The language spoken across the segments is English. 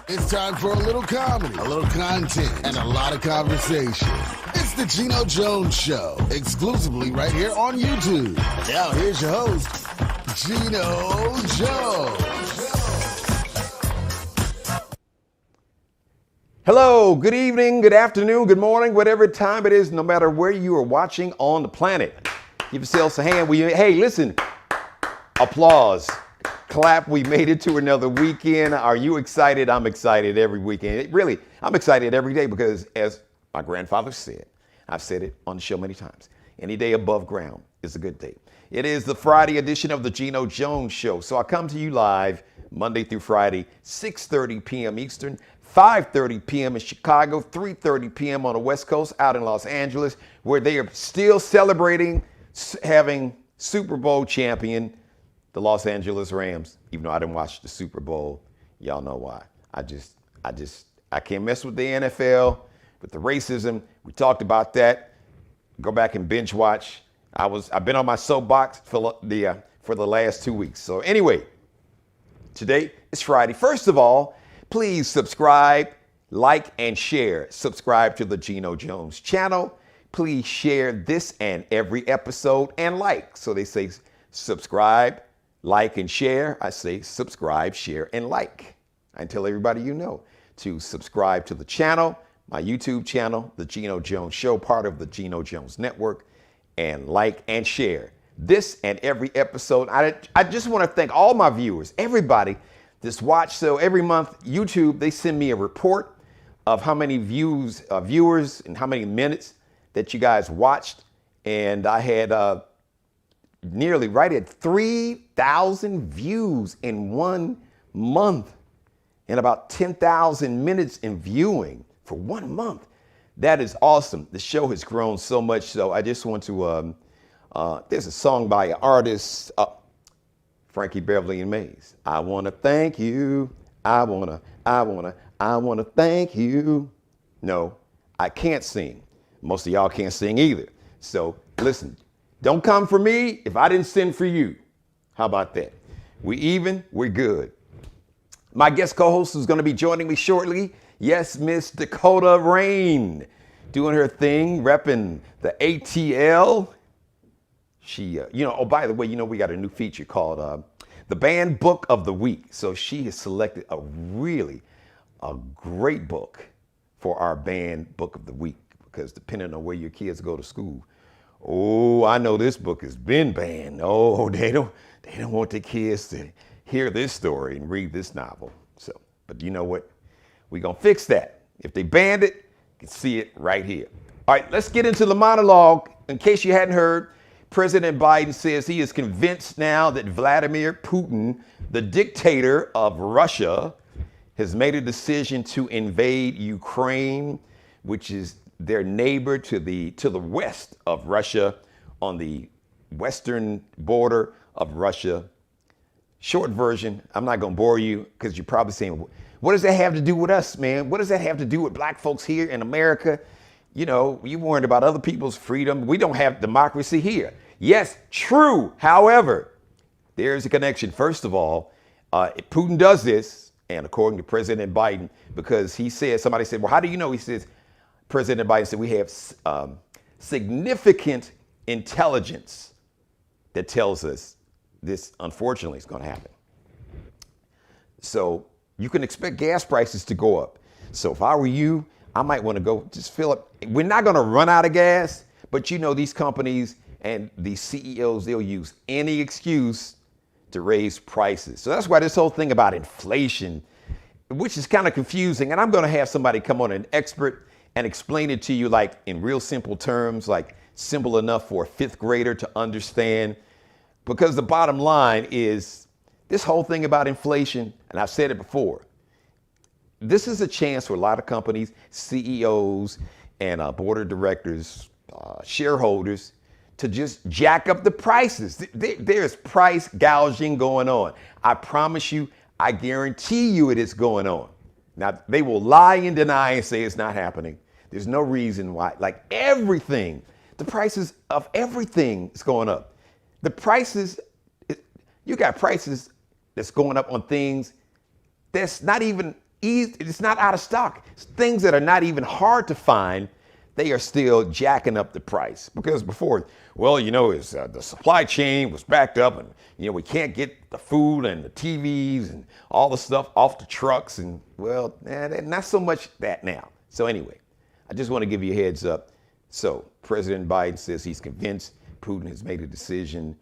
It's time for a little comedy, a little content, and a lot of conversation. It's the Geno Jones Show, exclusively right here on YouTube. Now here's your host, Geno Jones. Hello, good evening, good afternoon, good morning, whatever time it is, no matter where you are watching on the planet. Give yourselves a hand. Hey, listen, applause, clap. We made it to another weekend. Are you excited? I'm excited every weekend. Really, I'm excited every day because, as my grandfather said, I've said it on the show many times, any day above ground is a good day. It is the Friday edition of the Geno Jones Show. So I come to you live Monday through Friday, 6:30 p.m. Eastern, 5:30 p.m. in Chicago, 3:30 p.m. on the West Coast out in Los Angeles, where they are still celebrating having Super Bowl champion, the Los Angeles Rams. Even though I didn't watch the Super Bowl, y'all know why. I can't mess with the NFL, with the racism. We talked about that. Go back and binge watch. I've been on my soapbox for the last 2 weeks. So anyway, today is Friday. First of all, please subscribe, like, and share. Subscribe to the Geno Jones channel. Please share this and every episode and like. So they say subscribe, like, and share. I say subscribe, share, and like. I tell everybody you know to subscribe to the channel, my YouTube channel, the Geno Jones Show, part of the Geno Jones Network, and like and share this and every episode. I just want to thank all my viewers, everybody that's watched. So every month, YouTube, they send me a report of how many viewers and how many minutes that you guys watched. And I had nearly right at 3,000 views in 1 month and about 10,000 minutes in viewing for 1 month. That is awesome. The show has grown so much. So I just want to, there's a song by an artist, Frankie Beverly and Mays. I want to thank you. I want to thank you. No, I can't sing. Most of y'all can't sing either. So listen, don't come for me if I didn't send for you. How about that? We're good. My guest co-host is going to be joining me shortly. Yes, Miss Dakota Rain, doing her thing, repping the ATL. She, oh, by the way, we got a new feature called the Band Book of the Week. So she has selected a great book for our Band Book of the Week, because depending on where your kids go to school, oh, I know this book has been banned. Oh, they don't want the kids to hear this story and read this novel. So, but you know what? We're going to fix that. If they banned it, you can see it right here. All right, let's get into the monologue. In case you hadn't heard, President Biden says he is convinced now that Vladimir Putin, the dictator of Russia, has made a decision to invade Ukraine, which is their neighbor to the west of Russia, on the western border of Russia. Short version, I'm not going to bore you because you're probably saying, what does that have to do with us, man? What does that have to do with black folks here in America? You worried about other people's freedom. We don't have democracy here. Yes, true. However, there's a connection. First of all, Putin does this, and according to President Biden, because somebody said, well, how do you know? He says, President Biden said, we have significant intelligence that tells us this, unfortunately, is going to happen. So you can expect gas prices to go up. So if I were you, I might want to go just fill up. We're not going to run out of gas, but these companies and these CEOs, they'll use any excuse to raise prices. So that's why this whole thing about inflation, which is kind of confusing, and I'm going to have somebody come on, an expert, and explain it to you like in real simple terms, like simple enough for a fifth grader to understand. Because the bottom line is this whole thing about inflation, and I've said it before, this is a chance for a lot of companies, CEOs, and board of directors, shareholders, to just jack up the prices. There's price gouging going on. I promise you, I guarantee you it is going on. Now, they will lie and deny and say it's not happening. There's no reason why. Like everything, the prices of everything is going up. The prices, you got prices that's going up on things that's not even It's not out of stock. Things that are not even hard to find, they are still jacking up the price. Because before, well, it's, the supply chain was backed up and, we can't get the food and the TVs and all the stuff off the trucks. And, well, not so much that now. So anyway, I just want to give you a heads up. So President Biden says he's convinced Putin has made a decision.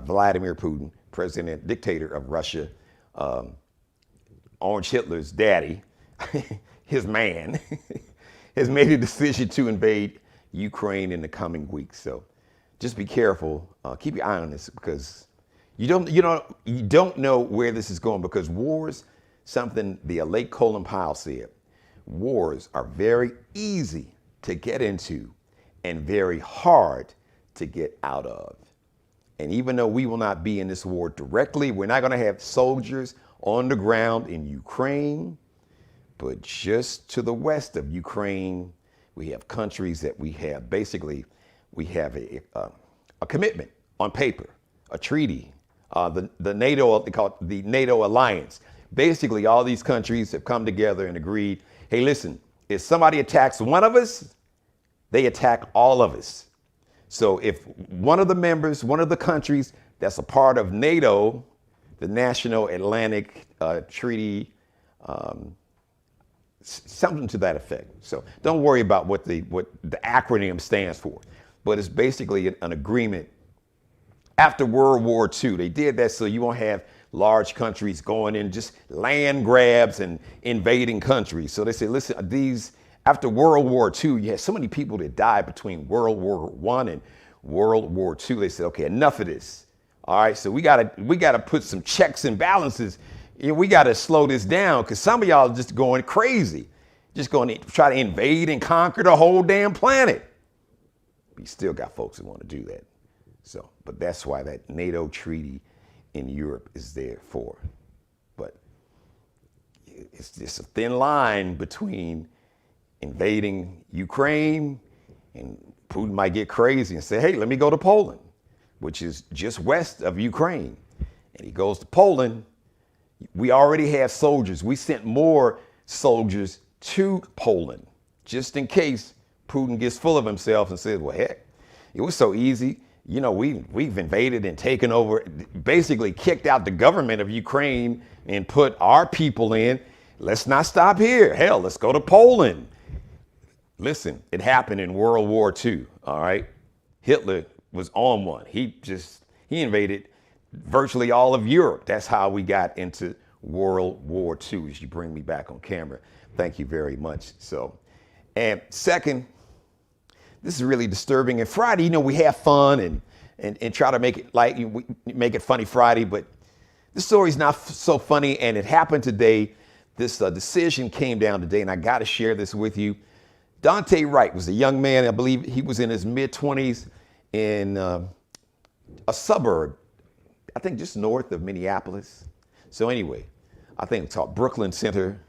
Vladimir Putin, president, dictator of Russia, Orange Hitler's daddy, his man, has made a decision to invade Ukraine in the coming weeks. So just be careful. Keep your eye on this, because you don't know where this is going, because wars, something the late Colin Powell said, wars are very easy to get into and very hard to get out of. And even though we will not be in this war directly, we're not going to have soldiers on the ground in Ukraine, but just to the west of Ukraine, we have countries that we have a commitment on paper, a treaty, the NATO, they call it the NATO alliance. Basically, all these countries have come together and agreed, hey, listen, if somebody attacks one of us, they attack all of us. So if one of the members, one of the countries that's a part of NATO, the National Atlantic Treaty, something to that effect. So don't worry about what the acronym stands for, but it's basically an agreement. After World War II, they did that so you won't have large countries going in, just land grabs and invading countries. So they said, listen, after World War II, you had so many people that died between World War I and World War II. They said, okay, enough of this. All right, so we gotta put some checks and balances. We gotta slow this down, because some of y'all are just going crazy, just going to try to invade and conquer the whole damn planet. But you still got folks that want to do that. So, but that's why that NATO treaty in Europe is there for. But it's just a thin line between invading Ukraine, and Putin might get crazy and say, hey, let me go to Poland, which is just west of Ukraine. And he goes to Poland. We already have soldiers. We sent more soldiers to Poland just in case Putin gets full of himself and says, well, heck, it was so easy. We've invaded and taken over, basically kicked out the government of Ukraine and put our people in. Let's not stop here. Hell, let's go to Poland. Listen, it happened in World War II, all right? Hitler was on one. He invaded virtually all of Europe. That's how we got into World War II, as you bring me back on camera. Thank you very much. So, and second, this is really disturbing. And Friday, we have fun and try to make it make it funny Friday, but this story's not so funny, and it happened today. This decision came down today, and I got to share this with you. Daunte Wright was a young man. I believe he was in his mid-20s in a suburb, I think just north of Minneapolis. So anyway, I think it's called Brooklyn Center.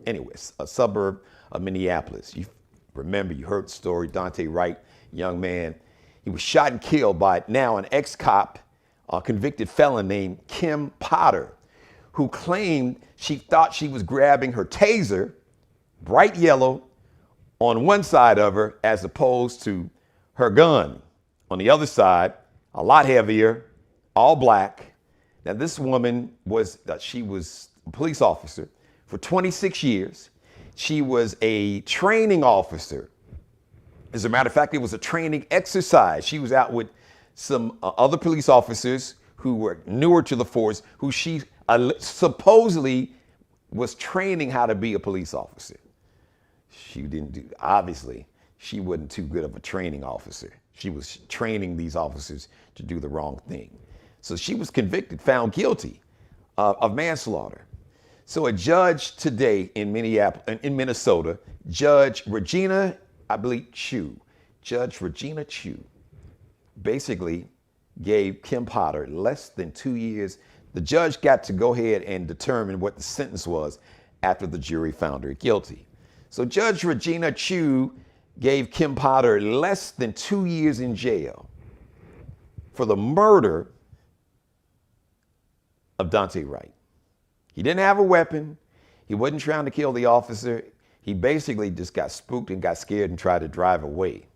Anyways, a suburb of Minneapolis. You remember, you heard the story, Daunte Wright, young man. He was shot and killed by now an ex-cop, a convicted felon named Kim Potter, who claimed she thought she was grabbing her taser, bright yellow, on one side of her, as opposed to her gun on the other side, a lot heavier, all black. Now this woman she was a police officer for 26 years. She was a training officer. As a matter of fact, it was a training exercise. She was out with some other police officers who were newer to the force, who she supposedly was training how to be a police officer. Obviously, she wasn't too good of a training officer. She was training these officers to do the wrong thing. So she was convicted, found guilty of manslaughter. So a judge today in Minnesota, Judge Regina, I believe Judge Regina Chu, basically gave Kim Potter less than 2 years. The judge got to go ahead and determine what the sentence was after the jury found her guilty. So Judge Regina Chu gave Kim Potter less than 2 years in jail for the murder of Daunte Wright. He didn't have a weapon. He wasn't trying to kill the officer. He basically just got spooked and got scared and tried to drive away.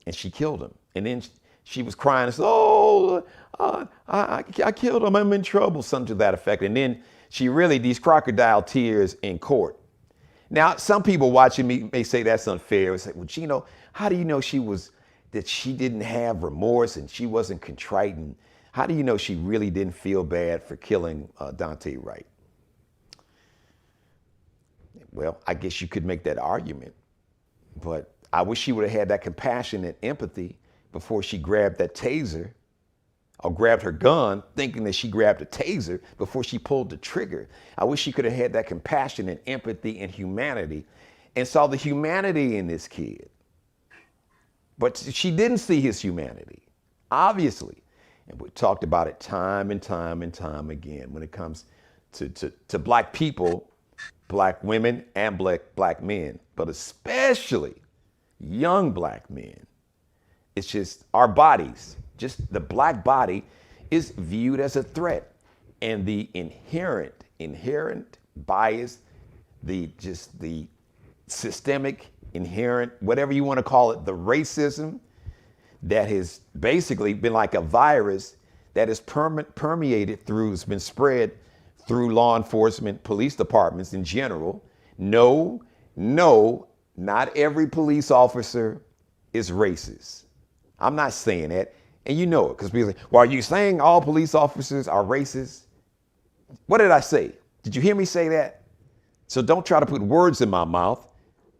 And she killed him. And then she was crying and said, oh, I killed him. I'm in trouble, something to that effect. And then she really, these crocodile tears in court. Now, some people watching me may say that's unfair. It's like, well, Geno, how do you know that she didn't have remorse and she wasn't contrite? And how do you know she really didn't feel bad for killing Daunte Wright? Well, I guess you could make that argument, but I wish she would have had that compassion and empathy before she grabbed that taser or grabbed her gun thinking that she grabbed a taser before she pulled the trigger. I wish she could have had that compassion and empathy and humanity and saw the humanity in this kid. But she didn't see his humanity, obviously. And we talked about it time and time and time again when it comes to black people, black women and black men, but especially young black men. It's just our bodies, just the black body is viewed as a threat. And the inherent bias, the systemic, inherent, whatever you want to call it, the racism that has basically been like a virus that is permeated through, has been spread through law enforcement, police departments in general. No, not every police officer is racist. I'm not saying that. And you know it, because people say, well, are you saying all police officers are racist? What did I say? Did you hear me say that? So don't try to put words in my mouth.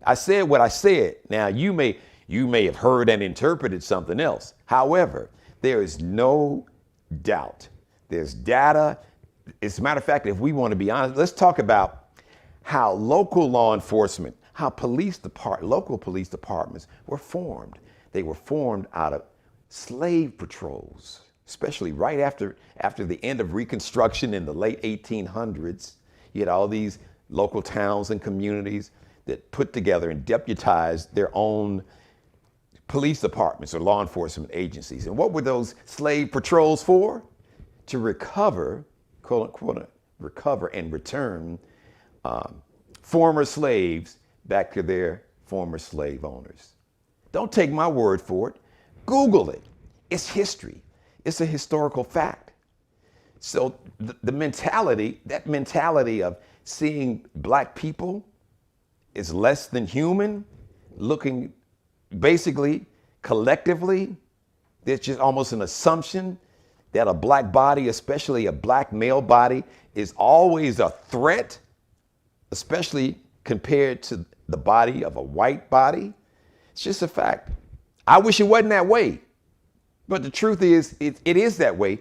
I said what I said. Now, you may have heard and interpreted something else. However, there is no doubt. There's data. As a matter of fact, if we want to be honest, let's talk about how local law enforcement, how local police departments were formed. They were formed out of slave patrols, especially right after the end of Reconstruction in the late 1800s. You had all these local towns and communities that put together and deputized their own police departments or law enforcement agencies. And what were those slave patrols for? To recover, quote unquote, recover and return former slaves back to their former slave owners. Don't take my word for it. Google it. It's history. It's a historical fact. So that mentality of seeing black people is less than human, looking basically collectively, there's just almost an assumption that a black body, especially a black male body, is always a threat, especially compared to the body of a white body. It's just a fact. I wish it wasn't that way. But the truth is, it is that way,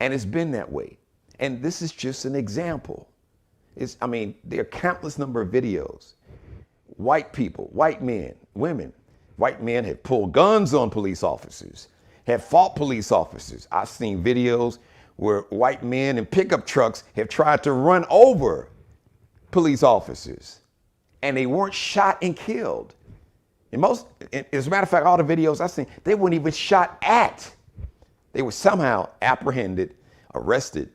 and it's been that way. And this is just an example. There are countless number of videos. White people, white men, women, white men have pulled guns on police officers, have fought police officers. I've seen videos where white men in pickup trucks have tried to run over police officers, and they weren't shot and killed. As a matter of fact, all the videos I've seen, they weren't even shot at. They were somehow apprehended, arrested,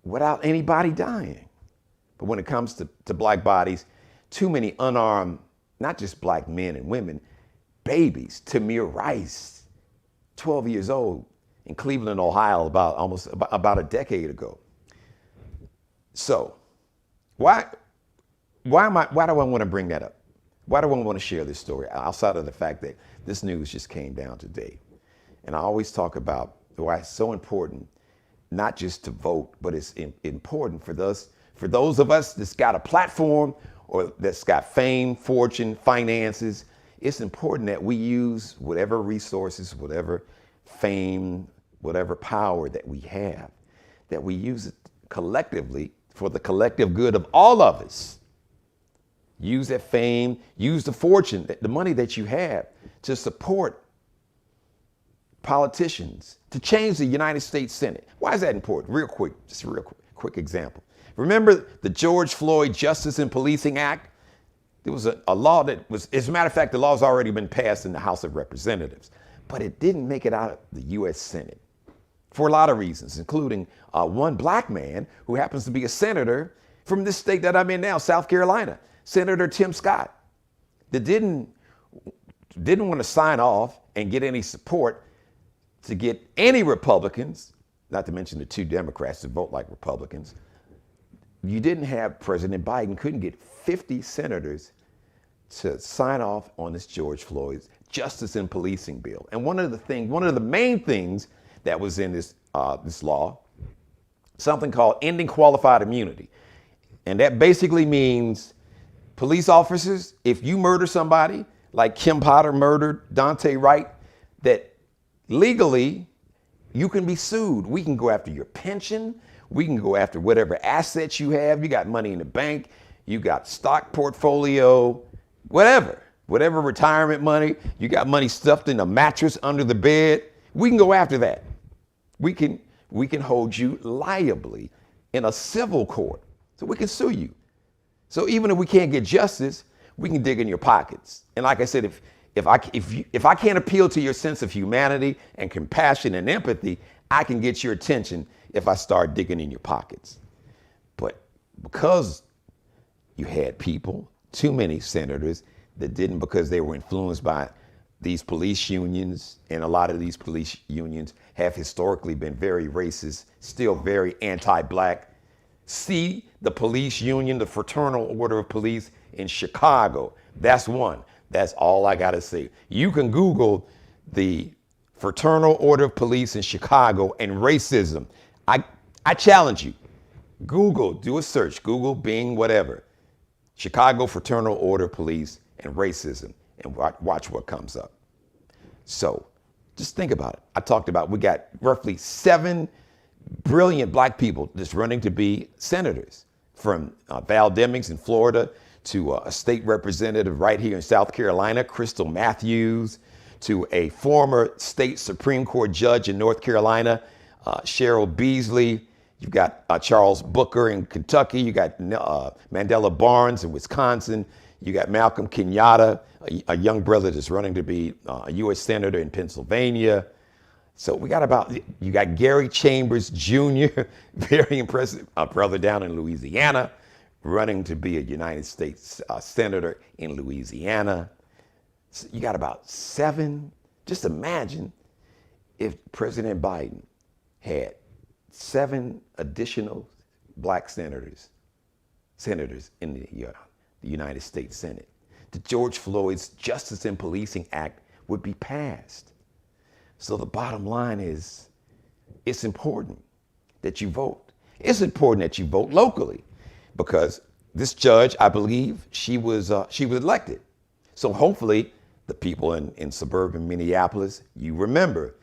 without anybody dying. But when it comes to black bodies, too many unarmed, not just black men and women, babies. Tamir Rice, 12 years old, in Cleveland, Ohio, about a decade ago. So, why do I want to bring that up? Why do I want to share this story outside of the fact that this news just came down today? And I always talk about why it's so important, not just to vote, but it's important for those of us that's got a platform or that's got fame, fortune, finances. It's important that we use whatever resources, whatever fame, whatever power that we have, that we use it collectively for the collective good of all of us. Use that fame, use the fortune, the money that you have to support politicians, to change the United States Senate. Why is that important? Real quick, just a real quick example. Remember the George Floyd Justice and Policing Act? There was a law that was, as a matter of fact, the law's already been passed in the House of Representatives, but it didn't make it out of the U.S. Senate for a lot of reasons, including one black man who happens to be a senator from this state that I'm in now, South Carolina, Senator Tim Scott, that didn't want to sign off and get any support to get any Republicans, not to mention the 2 Democrats that vote like Republicans. You didn't have President Biden couldn't get 50 senators to sign off on this George Floyd's justice and policing bill. And one of the main things that was in this law, something called ending qualified immunity. And that basically means police officers, if you murder somebody, like Kim Potter murdered Daunte Wright, that legally you can be sued. We can go after your pension. We can go after whatever assets you have. You got money in the bank. You got stock portfolio, whatever retirement money. You got money stuffed in a mattress under the bed. We can go after that. We can hold you liably in a civil court. So we can sue you. So even if we can't get justice, we can dig in your pockets. And like I said, if I can't appeal to your sense of humanity and compassion and empathy, I can get your attention if I start digging in your pockets. But because you had people, too many senators, that didn't, because they were influenced by these police unions, and a lot of these police unions have historically been very racist, still very anti-black. See the police union, the Fraternal Order of Police in Chicago. That's one. That's all I got to say. You can Google the Fraternal Order of Police in Chicago and racism. I challenge you. Google, do a search. Google, Bing, whatever. Chicago Fraternal Order of Police and racism, and watch what comes up. So just think about it. I talked about, we got roughly 7 brilliant black people just running to be senators, from Val Demings in Florida to a state representative right here in South Carolina, Crystal Matthews, to a former state Supreme Court judge in North Carolina, Cheryl Beasley. You've got Charles Booker in Kentucky. You got Mandela Barnes in Wisconsin. You got Malcolm Kenyatta, a young brother that's running to be a U.S. Senator in Pennsylvania. So you got Gary Chambers Jr., very impressive, brother down in Louisiana, running to be a United States Senator in Louisiana. So you got about 7. Just imagine if President Biden had 7 additional black senators in the United States Senate. The George Floyd's Justice and Policing Act would be passed. So the bottom line is, it's important that you vote. It's important that you vote locally, because this judge, I believe, she was elected. So hopefully the people in suburban Minneapolis, you remember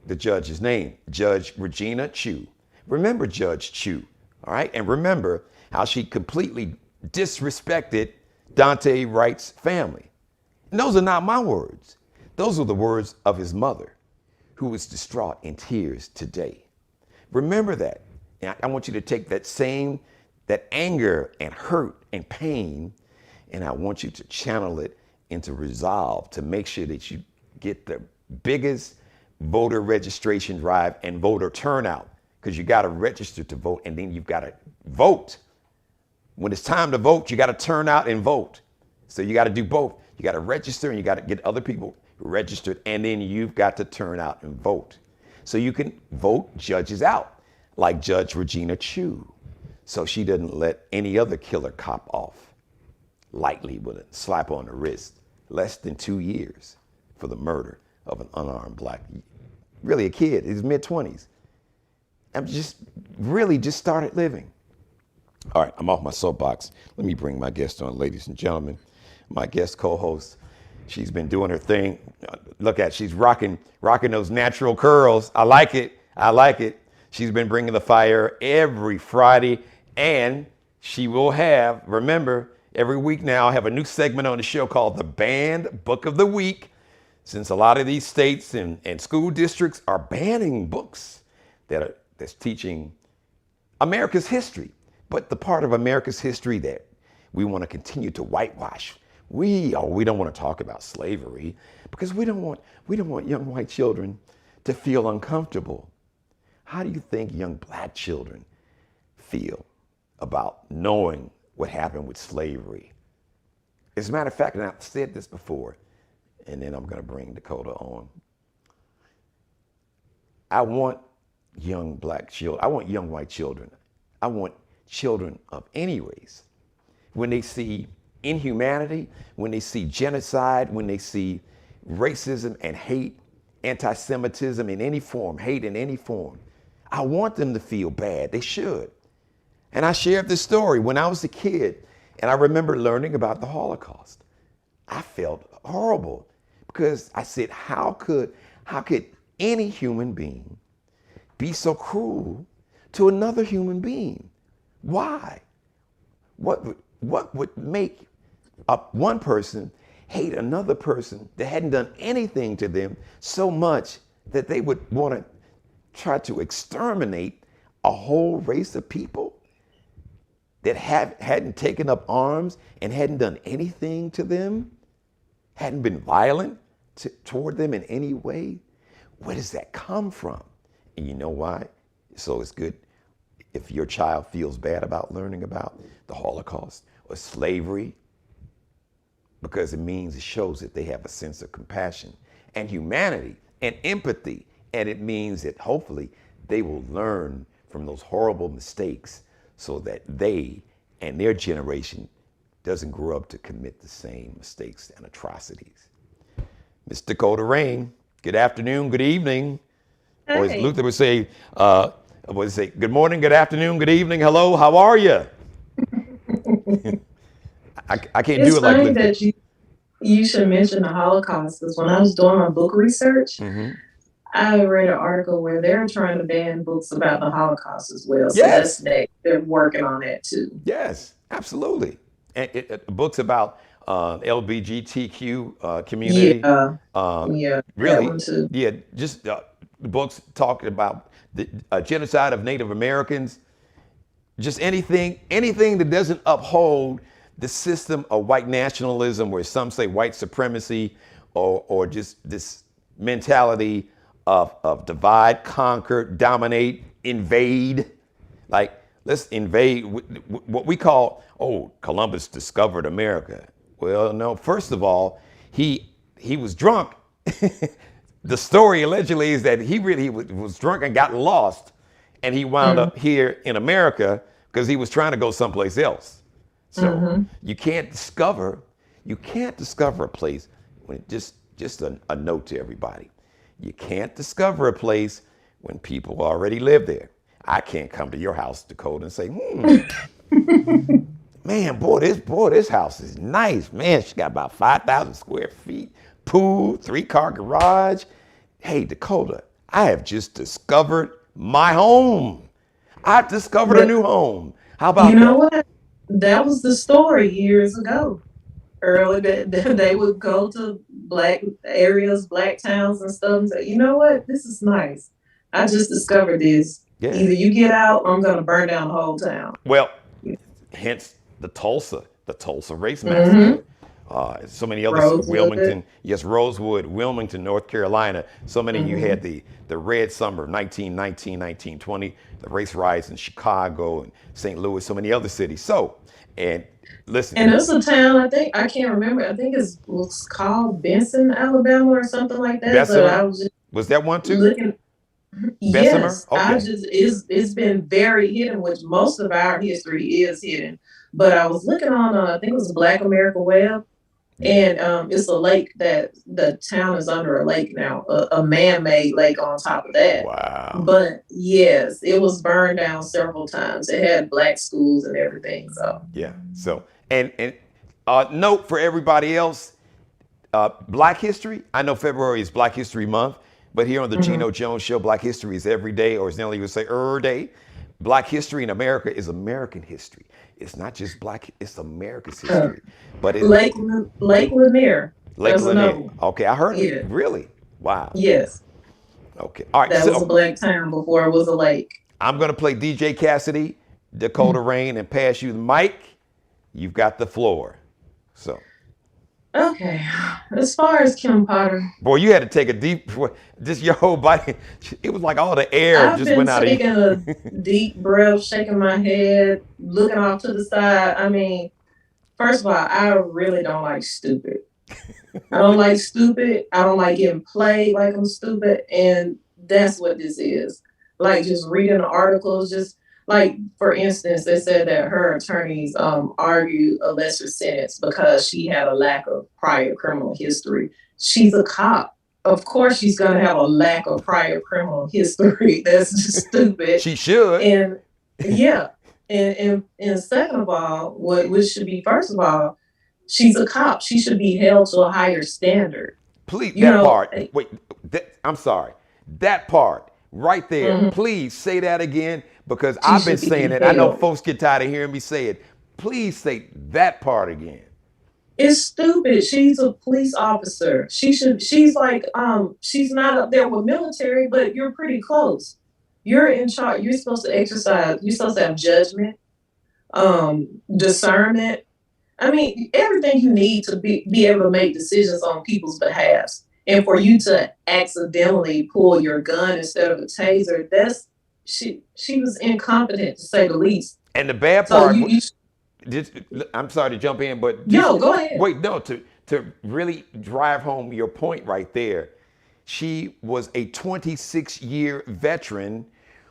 the judge's name, Judge Regina Chu. Remember Judge Chu, all right? And remember how she completely disrespected Daunte Wright's family. And those are not my words. Those are the words of his mother, who is distraught in tears today. Remember that. And I want you to take that anger and hurt and pain, and I want you to channel it into resolve to make sure that you get the biggest voter registration drive and voter turnout, because you got to register to vote, and then you've got to vote. When it's time to vote, you got to turn out and vote. So you got to do both. You got to register, and you got to get other people registered, and then you've got to turn out and vote. So you can vote judges out, like Judge Regina Chu, so she doesn't let any other killer cop off lightly with a slap on the wrist. Less than 2 years for the murder of an unarmed black, really a kid, his mid-20s. I'm just started living. All right, I'm off my soapbox. Let me bring my guest on, ladies and gentlemen. My guest co-host, she's been doing her thing. Look at, she's rocking those natural curls. I like it. She's been bringing the fire every Friday, and she will have, remember, every week now, I have a new segment on the show called the Banned Book of the Week. Since a lot of these states and school districts are banning books that's teaching America's history, but the part of America's history that we want to continue to whitewash. We don't want to talk about slavery, because we don't want young white children to feel uncomfortable. How do you think young black children feel about knowing what happened with slavery. As a matter of fact, and I've said this before, and then I'm going to bring Dakota on. I want young black children. I want young white children. I want children of any race. When they see inhumanity, when they see genocide, when they see racism and hate, anti-Semitism in any form, hate in any form, I want them to feel bad. They should. And I shared this story when I was a kid, and I remember learning about the Holocaust. I felt horrible because I said, how could any human being be so cruel to another human being? Why? What would make one person hate another person that hadn't done anything to them so much that they would want to try to exterminate a whole race of people that hadn't taken up arms and hadn't done anything to them, hadn't been violent toward them in any way? Where does that come from? And you know why? So it's good if your child feels bad about learning about the Holocaust or slavery, because it shows that they have a sense of compassion and humanity and empathy. And it means that hopefully they will learn from those horrible mistakes so that they and their generation doesn't grow up to commit the same mistakes and atrocities. Miss Dakota Rain, good afternoon, good evening. Hey. Or as Luther would say, good morning, good afternoon, good evening, hello, how are you? I can't do it like Luther. It's funny that you should mention the Holocaust, because when I was doing my book research, I read an article where they're trying to ban books about the Holocaust as well. So yes. They're working on that too. Yes, absolutely. And books about LGBTQ community. Yeah, really. That one too. Yeah, just books talking about the genocide of Native Americans. Just anything that doesn't uphold the system of white nationalism, where some say white supremacy, or just this mentality of divide, conquer, dominate, invade. Like, let's invade what we call, Columbus discovered America. Well, no, first of all, he was drunk. The story allegedly is that he really was drunk and got lost, and he wound up here in America because he was trying to go someplace else. So you can't discover a place when just a note to everybody. You can't discover a place when people already live there. I can't come to your house, Dakota, and say, man, this house is nice. Man, she got about 5,000 square feet, pool, 3-car garage. Hey, Dakota, I have just discovered my home. I've discovered a new home. How about that? You know what? That was the story years ago. Early that they would go to black areas, black towns and stuff, and say, you know what? This is nice. I just discovered this. Yeah. Either you get out or I'm going to burn down the whole town. Well, hence the Tulsa race massacre. So many others, Rosewood. Wilmington, yes, Rosewood, Wilmington, North Carolina. So many you had the Red Summer of 1919, 1920, the race riots in Chicago and St. Louis, so many other cities. So, and listen. And it's a town, I can't remember. I think it was called Benson, Alabama or something like that. Bessemer? Was that one too? Yes, okay. It's been very hidden, which most of our history is hidden. But I was looking on, I think it was Black America Web, and it's a lake that the town is under a lake now, a man-made lake on top of that. Wow. But yes, it was burned down several times. It had black schools and everything. So yeah. So and note for everybody else, Black History. I know February is Black History Month. But here on the Geno Jones Show, Black History is every day, or as Nelly would say, day. Black history in America is American history. It's not just black, it's America's history. But it's Lake Lanier. Lake Lanier. Okay, I heard it. Really? Wow. Yes. Okay. All right. That was a black town before it was a lake. I'm going to play DJ Cassidy, Dakota Rain, and pass you the mic. You've got the floor. So. Okay. As far as Kim Potter, Boy, you had to take a deep, just your whole body. It was like all the air I've just been went out of taking a you. deep breath, shaking my head, looking off to the side. I mean, first of all, I really don't like stupid. I don't like stupid. I don't like getting played like I'm stupid. And that's what this is. Like just reading the articles, just like for instance, they said that her attorneys argued a lesser sentence because she had a lack of prior criminal history. She's a cop. Of course she's gonna have a lack of prior criminal history. That's just stupid. She should. And yeah. And second of all, what should be first of all, she's a cop. She should be held to a higher standard. Please, You that know, part. Wait, I'm sorry. That part right there. mhm, Please say that again because she I've been should saying be it. I know held. folks get tired of hearing me say it. Please say that part again. It's stupid. She's a police officer. She's like, she's not up there with military, but you're pretty close. You're in charge. You're supposed to exercise, you're supposed to have judgment, discernment. I mean, everything you need to be able to make decisions on people's behalves. And for you to accidentally pull your gun instead of a taser, she was incompetent to say the least. And the bad So part, you just, I'm sorry to jump in, but just no, go ahead. wait, no, to really drive home your point right there. She was a 26-year veteran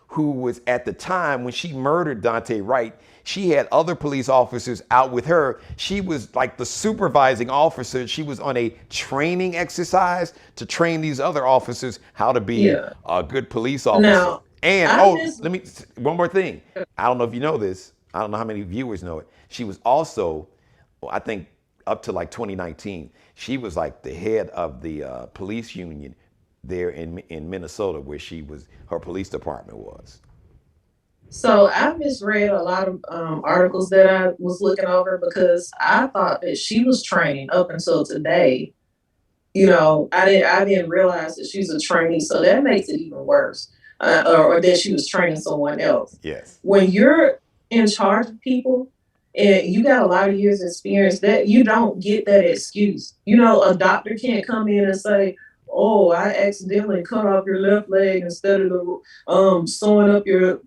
who was at the time when she murdered Daunte Wright. She had other police officers out with her. She was like the supervising officer. She was on a training exercise to train these other officers how to be Yeah. a good police officer. Now, And I oh, just let me one more thing. I don't know if you know this. I don't know how many viewers know it. She was also, well, I think, up to like 2019. She was like the head of the police union there in Minnesota, where her police department was. so I misread a lot of articles that I was looking over because I thought that she was training up until today. You know, I didn't realize that she's a trainee, so that makes it even worse. Or that she was training someone else. Yes. When you're in charge of people and you got a lot of years experience, that you don't get that excuse. You know, a doctor can't come in and say, "Oh, I accidentally cut off your left leg instead of the sewing up your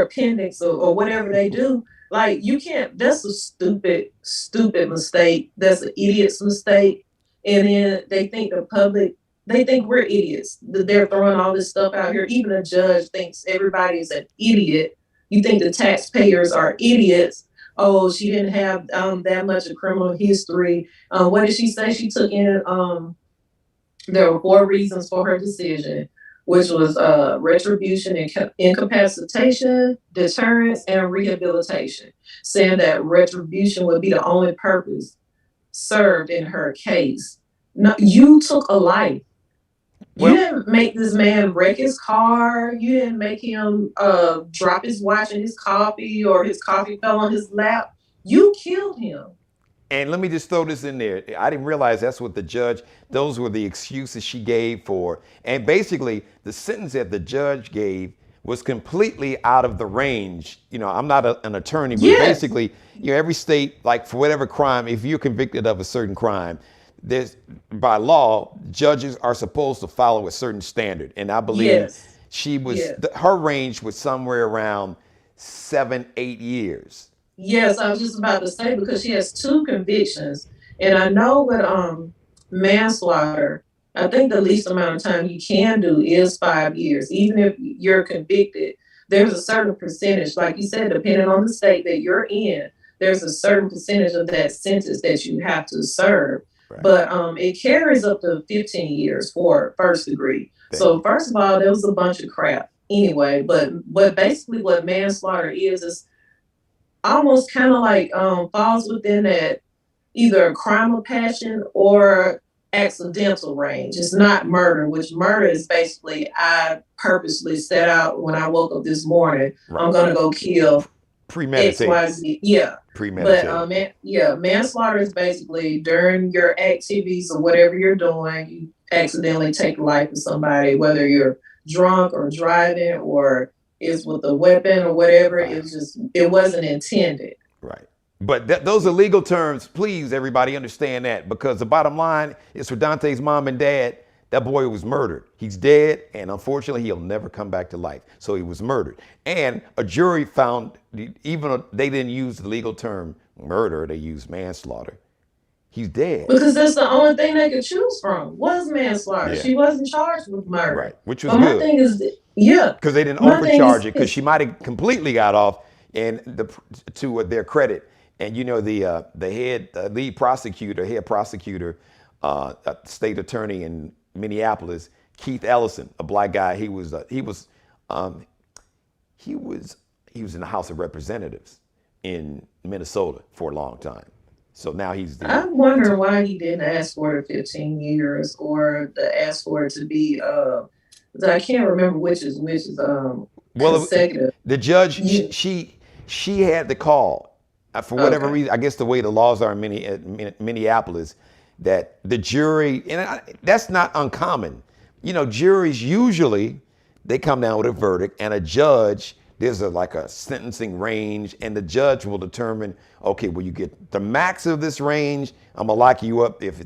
appendix or whatever they do." Like you can't. That's a stupid mistake. That's an idiot's mistake. And then they think the public, they think we're idiots. That they're throwing all this stuff out here. Even a judge thinks everybody is an idiot. You think the taxpayers are idiots. Oh, she didn't have that much of criminal history. What did she say? She took in there were four reasons for her decision, which was retribution, incapacitation, deterrence, and rehabilitation, saying that retribution would be the only purpose served in her case. No, you took a life. You Well, didn't make this man wreck his car. You didn't make him drop his watch and his coffee, or his coffee fell on his lap. You killed him. and let me just throw this in there. I didn't realize that's what the judge, those were the excuses she gave for. And basically, the sentence that the judge gave was completely out of the range. You know, I'm not an attorney, but Yes, basically, every state, like for whatever crime, if you're convicted of a certain crime, there's by law, judges are supposed to follow a certain standard. And I believe yes, she was, yes. her range was somewhere around 7, 8 years. Yes, I was just about to say because she has two convictions, and I know with manslaughter, I think the least amount of time you can do is 5 years, even if you're convicted. There's a certain percentage, like you said, depending on the state that you're in, there's a certain percentage of that sentence that you have to serve. Right. But it carries up to 15 years for first degree. Thank So you. first of all, there was a bunch of crap anyway. But basically, what manslaughter is almost kind of like falls within that either a crime of passion or accidental range. It's not murder, which murder is basically I purposely set out when I woke up this morning. Right. I'm gonna go kill Premeditated. XYZ. Yeah. But Premeditated. yeah, manslaughter is basically during your activities or whatever you're doing, you accidentally take the life of somebody, whether you're drunk or driving or is with a weapon or whatever. It Right. was just it wasn't intended. Right. But those are legal terms. Please, everybody, understand that, because the bottom line is for Daunte's mom and dad, that boy was murdered. He's dead, and unfortunately, he'll never come back to life. So he was murdered. And a jury found, even though they didn't use the legal term murder, they used manslaughter. He's dead. Because that's the only thing they could choose from was manslaughter. Yeah. She wasn't charged with murder. Right, which was But my good. thing is, yeah. Because they didn't My thing overcharge is- it, because she might have completely got off, and to their credit. And you know, the lead prosecutor, head prosecutor, state attorney in Minneapolis, Keith Ellison, a black guy. He was in the House of Representatives in Minnesota for a long time. So now he's the. I'm wondering why he didn't ask for the 15 years or ask for it to be. I can't remember which is consecutive. The judge, she had the call. For whatever reason, I guess the way the laws are in Minneapolis, that the jury, and that's not uncommon. You know, juries usually, they come down with a verdict, and a judge, there's like a sentencing range, and the judge will determine, okay, well, you get the max of this range, I'm gonna lock you up if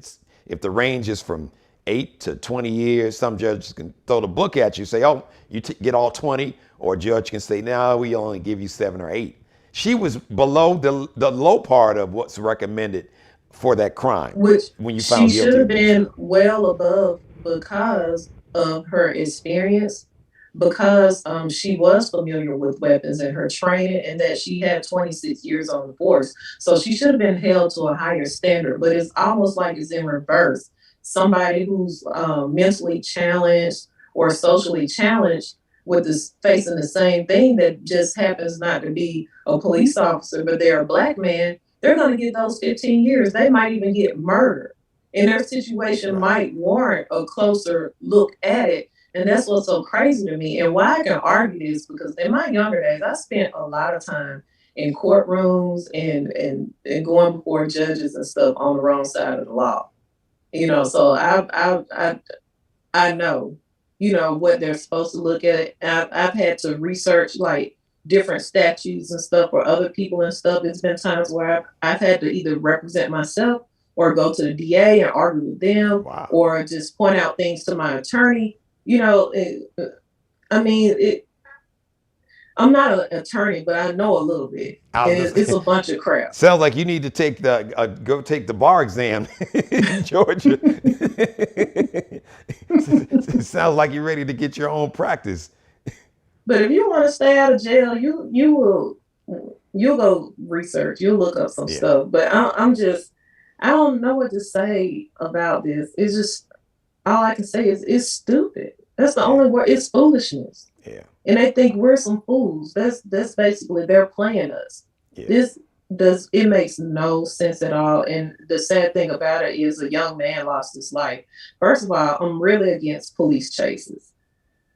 the range is from 8 to 20 years. Some judges can throw the book at you, say, oh, you get all 20, or a judge can say, no, we only give you 7 or 8. She was below the low part of what's recommended for that crime. Which when you found she guilty. should have been well above because of her experience, because she was familiar with weapons and her training, and that she had 26 years on the force. So she should have been held to a higher standard, but it's almost like it's in reverse. Somebody who's mentally challenged or socially challenged with this facing the same thing that just happens not to be a police officer, but they're a black man, they're going to get those 15 years. They might even get murdered. And their situation might warrant a closer look at it. And that's what's so crazy to me. And why I can argue this, because in my younger days, I spent a lot of time in courtrooms and going before judges and stuff on the wrong side of the law. You know, so I know, you know, what they're supposed to look at. I've had to research like different statutes and stuff for other people and stuff. It's been times where I've had to either represent myself or go to the DA and argue with them, or just point out things to my attorney. You know, I'm not an attorney, but I know a little bit. It's a bunch of crap. Sounds like you need to take go take the bar exam in Georgia. It sounds like you're ready to get your own practice. But if you want to stay out of jail, you'll go research. You'll look up some stuff. But I don't know what to say about this. It's just, all I can say is it's stupid. That's the only word. It's foolishness. Yeah. And they think we're some fools. That's basically, they're playing us. Yeah. It makes no sense at all. And the sad thing about it is a young man lost his life. First of all, I'm really against police chases.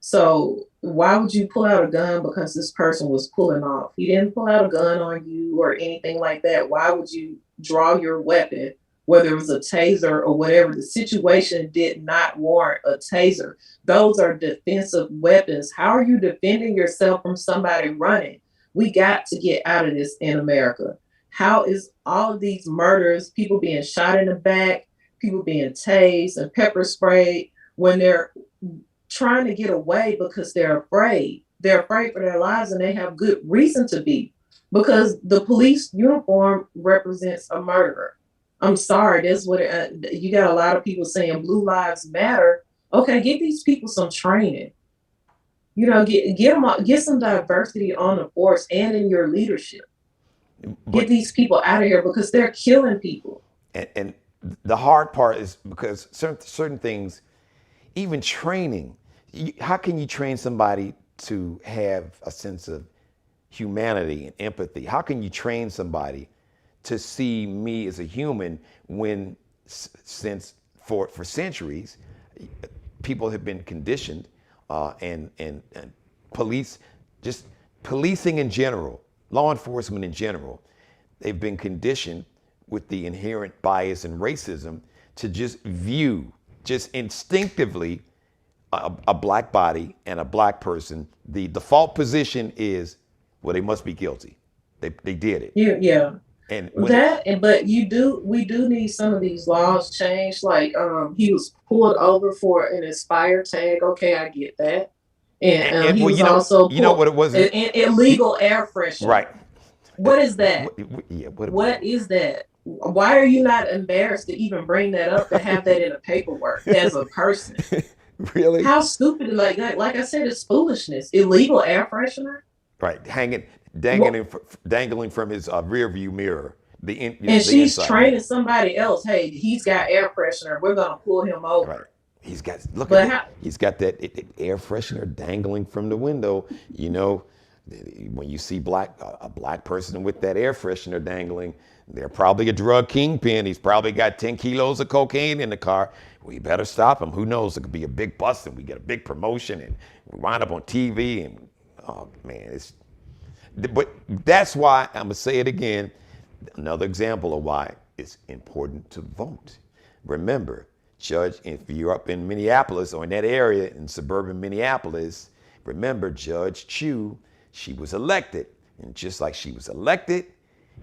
So why would you pull out a gun because this person was pulling off? He didn't pull out a gun on you or anything like that. Why would you draw your weapon, whether it was a taser or whatever? The situation did not warrant a taser. Those are defensive weapons. How are you defending yourself from somebody running? We got to get out of this in America. How is all of these murders, people being shot in the back, people being tased and pepper sprayed, when they're trying to get away because they're afraid? They're afraid for their lives, and they have good reason to be, because the police uniform represents a murderer. I'm sorry, that's what you got a lot of people saying Blue Lives Matter. Okay, give these people some training. You know, get some diversity on the force and in your leadership. Get these people out of here because they're killing people. And the hard part is because certain things, even training, how can you train somebody to have a sense of humanity and empathy? How can you train somebody to see me as a human when, since for centuries, people have been conditioned, and policing in general, law enforcement in general, they've been conditioned with the inherent bias and racism to just view, just instinctively, a black body and a black person. The default position is, well, they must be guilty. They did it. Yeah. And but we do need some of these laws changed. Like he was pulled over for an expired tag. Okay, I get that. And he well, was also you know pulled what it was. illegal air freshener. Right. What is that? Yeah. What is that? Why are you not embarrassed to even bring that up, to have that in a paperwork as a person? Really? How stupid! Like I said, it's foolishness. Illegal air freshener. Right. What? Dangling from his rear view mirror. And The she's inside mirror. training somebody else. Hey, he's got air freshener. We're gonna pull him Right. over. He's got, look at But it. how? He's got that air freshener dangling from the window. You know, when you see a black person with that air freshener dangling, they're probably a drug kingpin. He's probably got 10 kilos of cocaine in the car. We better stop him. Who knows? It could be a big bust and we get a big promotion and we wind up on TV and, oh man, but that's why I'm gonna say it again. Another example of why it's important to vote. Remember, Judge, if you're up in Minneapolis or in that area in suburban Minneapolis, remember Judge Chu, she was elected. And just like she was elected,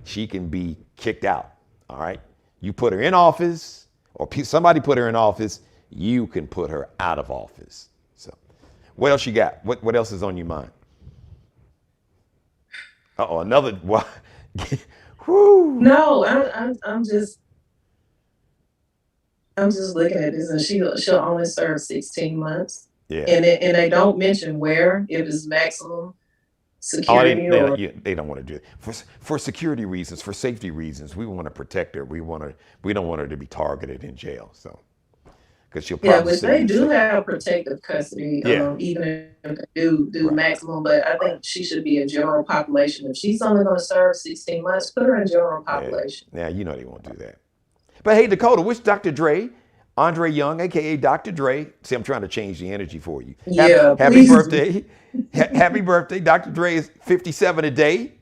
she can be kicked out. All right? You put her in office, or somebody put her in office, you can put her out of office. So, what else you got? What else is on your mind? Another what? Whew. No, I'm just looking at this, and she'll only serve 16 months. Yeah. And they don't mention where, if it's maximum security or. They don't want to do it for security reasons, for safety reasons. We want to protect her. We don't want her to be targeted in jail. So, because she'll probably but they do have protective custody, even if they do Right. maximum. But I think she should be in general population. If she's only going to serve 16 months, put her in general population. Yeah, you know they won't do that. But hey, Dakota, wish Dr. Dre, Andre Young, aka Dr. Dre. See, I'm trying to change the energy for you. Happy birthday. Happy birthday. Dr. Dre is 57 today.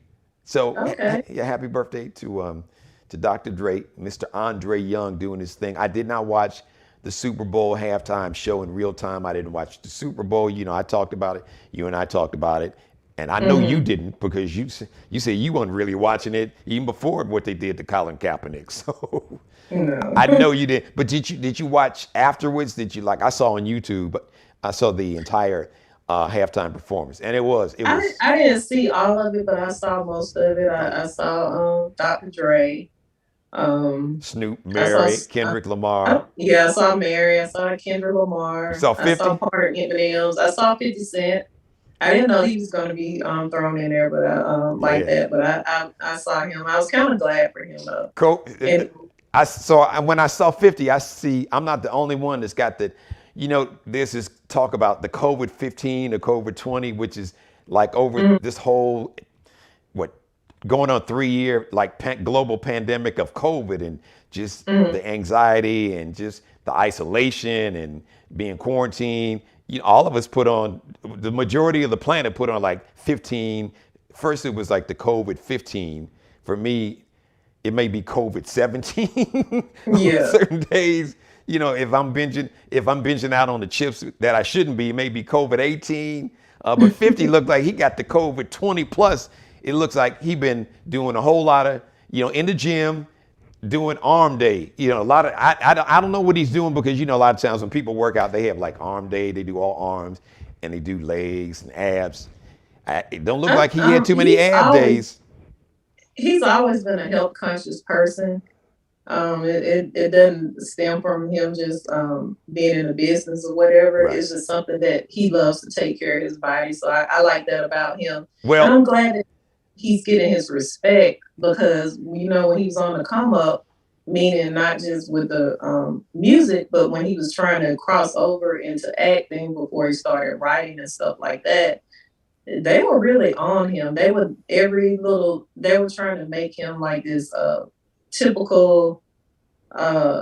So okay. Yeah, happy birthday to Dr. Dre, Mr. Andre Young doing his thing. I did not watch the Super Bowl halftime show in real time. I didn't watch the Super Bowl. You know, I talked about it. You and I talked about it. And I know you didn't, because you said you weren't really watching it even before what they did to Colin Kaepernick. So no. I know you did. But did you watch afterwards? Did you, like I saw on YouTube, but I saw the entire halftime performance, and it was. I didn't see all of it, but I saw most of it. I saw Dr. Dre. Snoop, Mary, Kendrick Lamar. I saw Mary. I saw Kendrick Lamar. You saw 50? I saw part of Eminem's. I saw 50 Cent. I didn't know he was going to be thrown in there, but I that. But I saw him. I was kind of glad for him though. Cool. When I saw 50, I'm not the only one that's got the, there's this talk about the COVID-15 or COVID-20, which is like over this whole, going on 3-year global pandemic of COVID, and just the anxiety and just the isolation and being quarantined. All of us the majority of the planet put on like 15. First it was like the COVID-15. For me, it may be COVID-17. Yeah. Certain days, if I'm binging out on the chips that I shouldn't be, it may be COVID-18. But 50 looked like he got the COVID-20 plus. It looks like he been doing a whole lot of, in the gym, doing arm day. A lot of, I don't know what he's doing, because, a lot of times when people work out, they have like arm day, they do all arms, and they do legs and abs. It don't look like he had too many days. He's always been a health conscious person. It doesn't stem from him just being in a business or whatever. Right. It's just something that he loves to take care of his body. So I like that about him. Well, and I'm glad that he's getting his respect, because when he was on the come up, meaning not just with the music, but when he was trying to cross over into acting before he started writing and stuff like that, they were really on him. They were trying to make him like this typical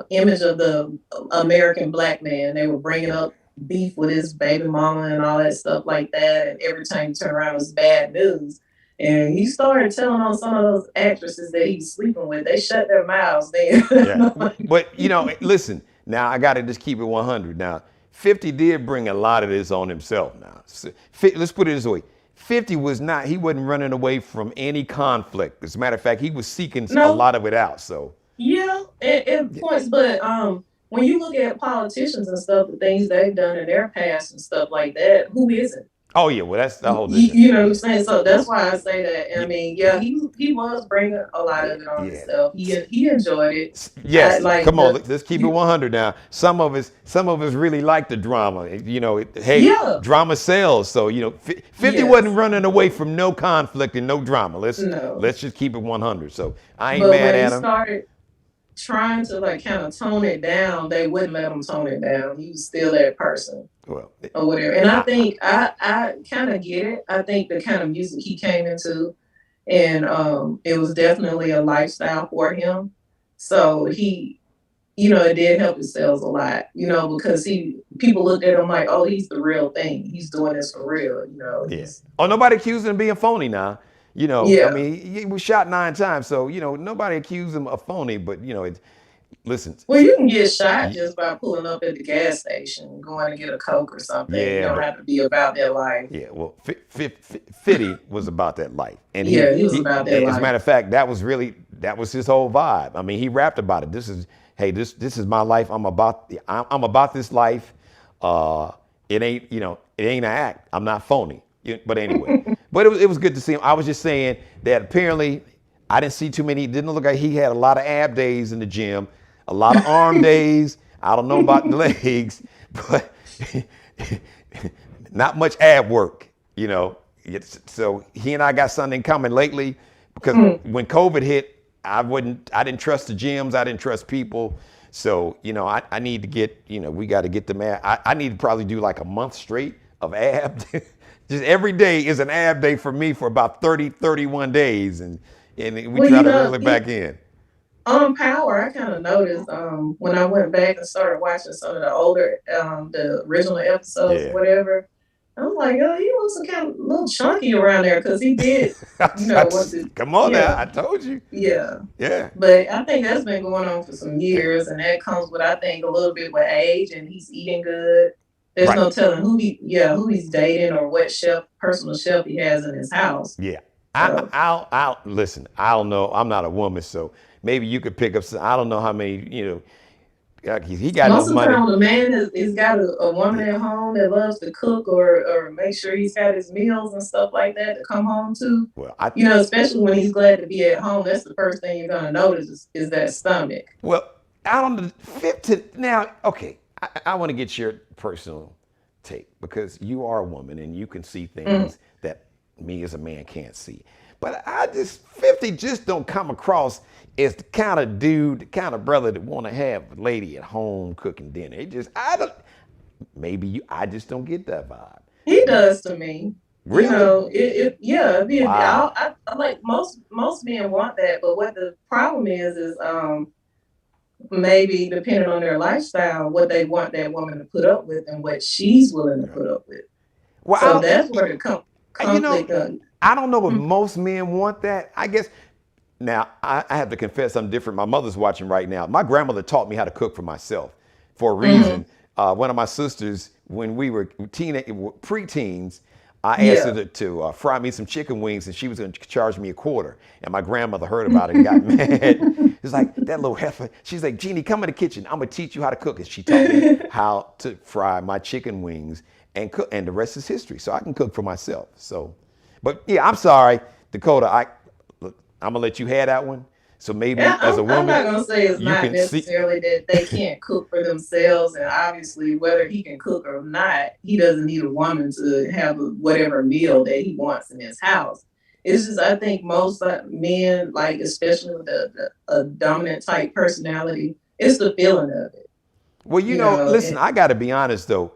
image of the American black man. They were bringing up beef with his baby mama and all that stuff like that. And every time you turn around, it was bad news. And he started telling on some of those actresses that he's sleeping with. They shut their mouths then. Yeah. But, listen, now I got to just keep it 100. Now, 50 did bring a lot of this on himself now. So, let's put it this way. 50 was not, he wasn't running away from any conflict. As a matter of fact, he was seeking a No, lot of it out. So, yeah, it yeah. points, but when you look at politicians and stuff, the things they've done in their past and stuff like that, who isn't? Oh, yeah, well, that's the whole different. You know what I'm Yeah. saying? So that's why I say that. I Yeah. mean, yeah, he was bringing a lot of it on Yeah. himself. He enjoyed it. I Yes, like come on, the let's keep it you, 100 now. Some of us really like the drama. You know, hey, yeah, drama sells. So, 50 wasn't yes, running away from no conflict and no drama. no. Let's just keep it 100. So, I ain't But mad when he at him. started trying to like kind of tone it down, they wouldn't let him tone it down. He was still that person Well, or whatever. And I I, think I kind of get it. I think the kind of music he came into, and it was definitely a lifestyle for him. So he, it did help his sales a lot, because people looked at him like, oh, he's the real thing. He's doing this for real, yeah. he's, Oh, nobody accused him of being phony now. I yeah. mean, he was shot 9 times. So, nobody accused him of phony. But, listen, Well, you can get shot y- just by pulling up at the gas station, going to get a Coke or something. You yeah, don't but have to be about their life. yeah, well, 50 was about that life, and Yeah, he was about their as a life. matter of fact, that was his whole vibe. I mean, he rapped about it. This is my life. I'm about this life. Uh, it ain't an act. I'm not phony. But anyway, but it was good to see him. I was just saying that apparently I didn't see too many. It didn't look like he had a lot of ab days in the gym, a lot of arm days. I don't know about the legs, but not much ab work, So he and I got something in common lately because when COVID hit, I didn't trust the gyms. I didn't trust people. So, I need to get, we got to get them ab. I need to probably do like a month straight of ab. Just every day is an ab day for me for about 30, 31 days. And we Well, try to reel it back in. on Power, I kind of noticed when I went back and started watching some of the older, the original episodes or Yeah. whatever. I was like, oh, he looks kind of a little chunky around there because he did, Come on now. yeah, I told you. yeah. Yeah. But I think that's been going on for some years, and that comes with, I think, a little bit with age, and he's eating good. There's Right. no telling who he's dating or what personal chef he has in his house. Yeah. So I'll listen. I don't know. I'm not a woman, so maybe you could pick up some. I don't know how many. He got enough most of the money. time, the man has got a woman at home that loves to cook or make sure he's got his meals and stuff like that to come home to. Well, Especially when he's glad to be at home. That's the first thing you're gonna notice is that stomach. well, out on the 50 now. Okay, I want to get your personal take because you are a woman and you can see Mm. things that me as a man can't see. But 50 just don't come across as the kind of dude, the kind of brother that want to have a lady at home cooking dinner. I don't. Maybe I just don't get that vibe. He does to me. Really? Yeah. Wow. I like most men want that, but what the problem is maybe depending on their lifestyle, what they want that woman to put up with and what she's willing to put up with. Well, So that's where the you know, conflict comes. I don't know if most men want that. I guess now I have to confess I'm different. My mother's watching right now. My grandmother taught me how to cook for myself for a Mm-hmm. reason. One of my sisters, when we were preteens, I asked Yeah. her to fry me some chicken wings, and she was going to charge me a quarter. And my grandmother heard about it and got mad. It's like that little heifer. She's like, Jeannie, come in the kitchen. I'm gonna teach you how to cook. And she taught me how to fry my chicken wings and cook, and the rest is history. So I can cook for myself. So, but yeah, I'm sorry, Dakota. I'm gonna let you have that one. So maybe Yeah, as a I'm not woman, gonna say it's you not can see. necessarily that they can't cook for themselves, and obviously whether he can cook or not, he doesn't need a woman to have whatever meal that he wants in his house. It's just I think most men, like especially with a dominant type personality, it's the feeling of it, Well, listen, and I got to be honest though.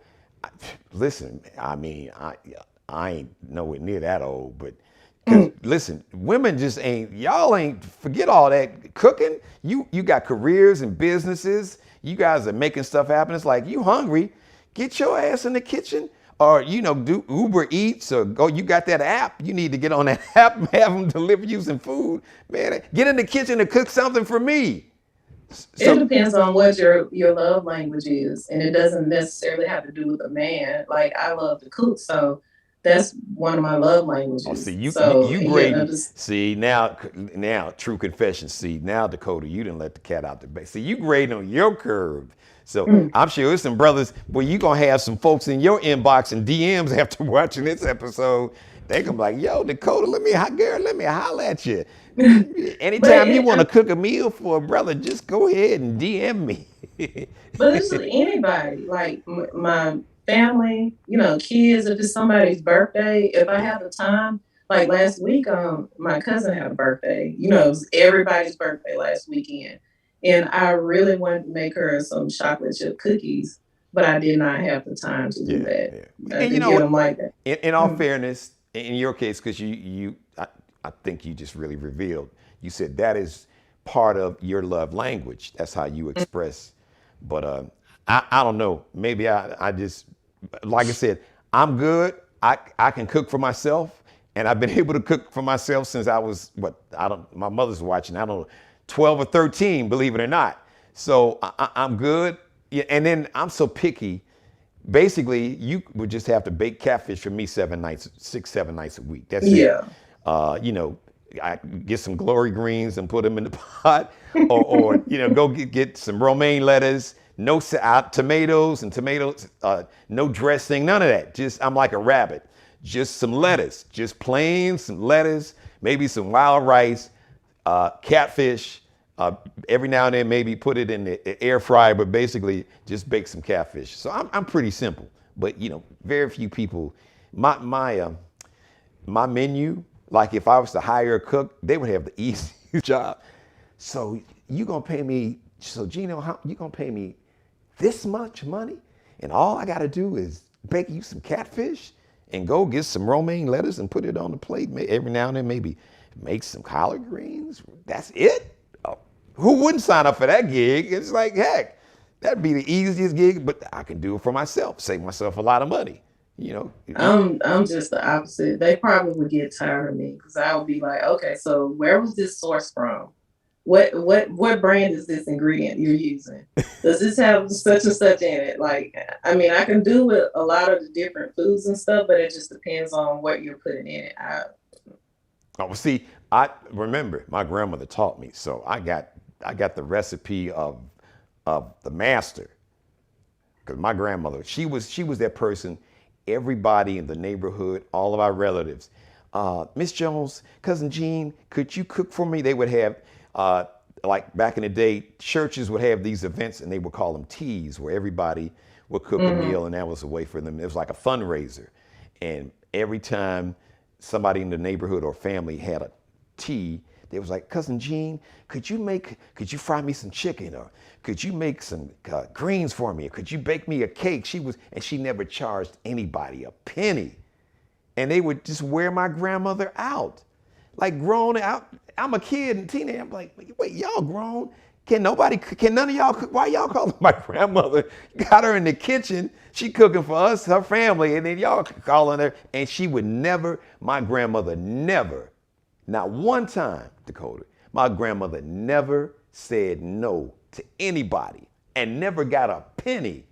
Listen, I mean, I ain't nowhere near that old, but because listen, women just ain't. Y'all ain't. Forget all that cooking. You got careers and businesses. You guys are making stuff happen. It's like you hungry, get your ass in the kitchen, or do Uber Eats or go. You got that app. You need to get on that app and have them deliver you some food, man. Get in the kitchen and cook something for me. it So depends on what your love language is, and it doesn't necessarily have to do with a man. Like I love to cook, so that's one of my love Oh, see, languages. you So yeah, grading. See, now, true confession. See, now, Dakota, you didn't let the cat out the bag. See, you grading on your curve. So mm, I'm sure there's some brothers, well, you gonna have some folks in your inbox and DMs after watching this episode. They gonna be like, yo, Dakota, girl, let me holler at you. but Anytime you want to cook a meal for a brother, just go ahead and DM me. but it's anybody, like my family, kids. If it's somebody's birthday, if I have the time, like last week, my cousin had a birthday. It was everybody's birthday last weekend, and I really wanted to make her some chocolate chip cookies, but I did not have the time to do Yeah, that. yeah. And To you know get what? them like that. In all Mm. fairness, in your case, because I think you just really revealed. You said that is part of your love language. That's how you express. But I don't know. Maybe I just, like I said, I'm good. I can cook for myself, and I've been able to cook for myself since I was my mother's watching. I don't know, 12 or 13, believe it or not. So I'm good. Yeah, and then I'm so picky. Basically, you would just have to bake catfish for me 6, 7 nights a week. That's it. Yeah. You know, I get some glory greens and put them in the pot, or go get some romaine lettuce, no tomatoes and tomatoes, no dressing, none of that. Just I'm like a rabbit. Just some lettuce, just plain some lettuce, maybe some wild rice, catfish. Every now and then, maybe put it in the air fryer, but basically just bake some catfish. So I'm pretty simple, but very few people. My menu, like if I was to hire a cook, they would have the easiest job. So you gonna pay me? So Geno, how you gonna pay me this much money, and all I gotta do is bake you some catfish and go get some romaine lettuce and put it on the plate. Every now and then, maybe make some collard greens. That's it. Who wouldn't sign up for that gig? It's like, heck, that'd be the easiest gig, but I can do it for myself, save myself a lot of money. I'm just the opposite. They probably would get tired of me because I would be like, okay, so where was this source from? What brand is this ingredient you're using? Does this have such and such in it? Like, I mean, I can do with a lot of the different foods and stuff, but it just depends on what you're putting in it. Oh, see, I remember my grandmother taught me, so I got the recipe of the master. Because my grandmother, she was that person. Everybody in the neighborhood, all of our relatives, Miss Jones, cousin Jean, could you cook for me? They would have, like back in the day, churches would have these events, and they would call them teas, where everybody would cook a meal, and that was a way for them. It was like a fundraiser, and every time somebody in the neighborhood or family had a tea, they was like, cousin Jean, could you fry me some chicken, or could you make some greens for me, or could you bake me a cake? She never charged anybody a penny, and they would just wear my grandmother out, like grown out. I'm a kid and teenager. I'm like, wait, y'all grown? Can none of y'all cook? Why y'all calling my grandmother? Got her in the kitchen. She cooking for us, her family, and then y'all calling her. And my grandmother never, not one time, Dakota, my grandmother never said no to anybody and never got a penny.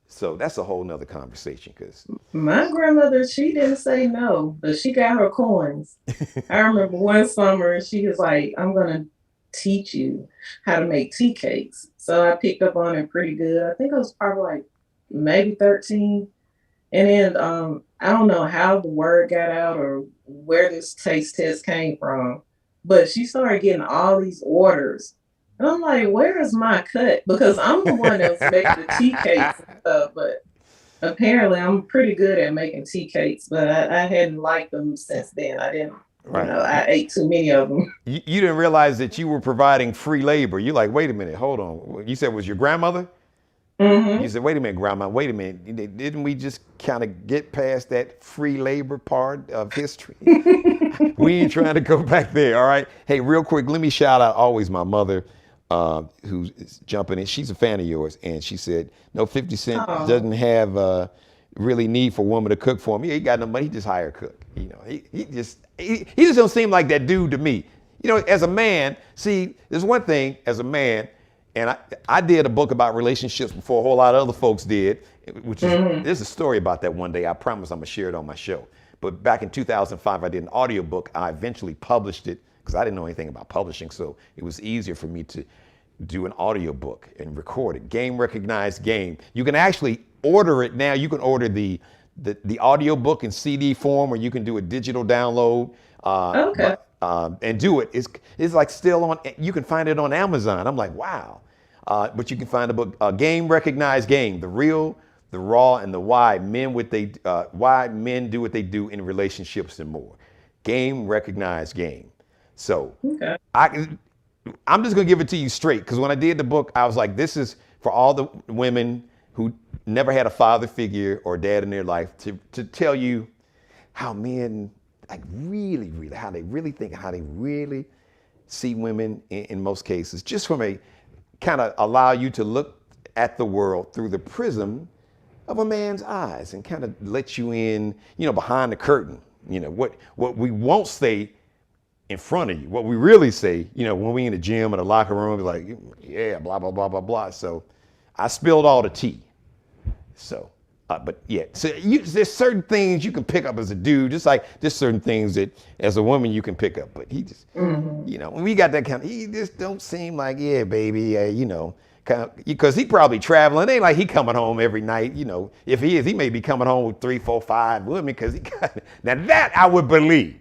So that's a whole nother conversation, because My grandmother, she didn't say no, but she got her coins. I remember one summer she was like, I'm gonna teach you how to make tea cakes. So I picked up on it pretty good. I think I was probably like maybe 13. And then I don't know how the word got out or where this taste test came from, but she started getting all these orders. And I'm like, where is my cut? Because I'm the one that was making the tea cakes and stuff, but apparently I'm pretty good at making tea cakes, but I hadn't liked them since then. I didn't, right. I ate too many of them. You didn't realize that you were providing free labor. You're like, wait a minute, hold on. You said it was your grandmother? Mm-hmm. You said, wait a minute, grandma, wait a minute. Didn't we just kind of get past that free labor part of history? We ain't trying to go back there, all right? Hey, real quick, let me shout out always my mother, who's jumping in. She's a fan of yours, and she said, no, 50 Cent doesn't have really need for a woman to cook for him. He ain't got no money, he just hire a cook. He just don't seem like that dude to me. As a man, see, there's one thing, as a man, And I did a book about relationships before a whole lot of other folks did, which is, there's a story about that one day. I promise I'm going to share it on my show. But back in 2005, I did an audio book. I eventually published it because I didn't know anything about publishing. So it was easier for me to do an audio book and record it. Game recognized game. You can actually order it now. You can order the audio book in CD form, or you can do a digital download. Okay. And do it. It's like still on. You can find it on Amazon. I'm like, wow. But you can find the book, Game Recognized Game: The Real, the Raw, and the Why Why Men Do What They Do in Relationships and More. Game Recognized Game. So Okay. I'm just gonna give it to you straight, because when I did the book, I was like, this is for all the women who never had a father figure or dad in their life, to tell you how men like really, how they really think, how they really see women in most cases, just from a kind of allow you to look at the world through the prism of a man's eyes and kind of let you in, behind the curtain, what we won't say in front of you, what we really say, when we in the gym or the locker room, like, yeah, blah, blah, blah, blah, blah. So I spilled all the tea. So, but yeah, so there's certain things you can pick up as a dude, just like there's certain things that as a woman you can pick up. But he just, when we got that kind of, he just don't seem like, yeah, baby, kind of, because he probably traveling. It ain't like he coming home every night. If he is, he may be coming home with 3, 4, 5 women, because he got, now that I would believe.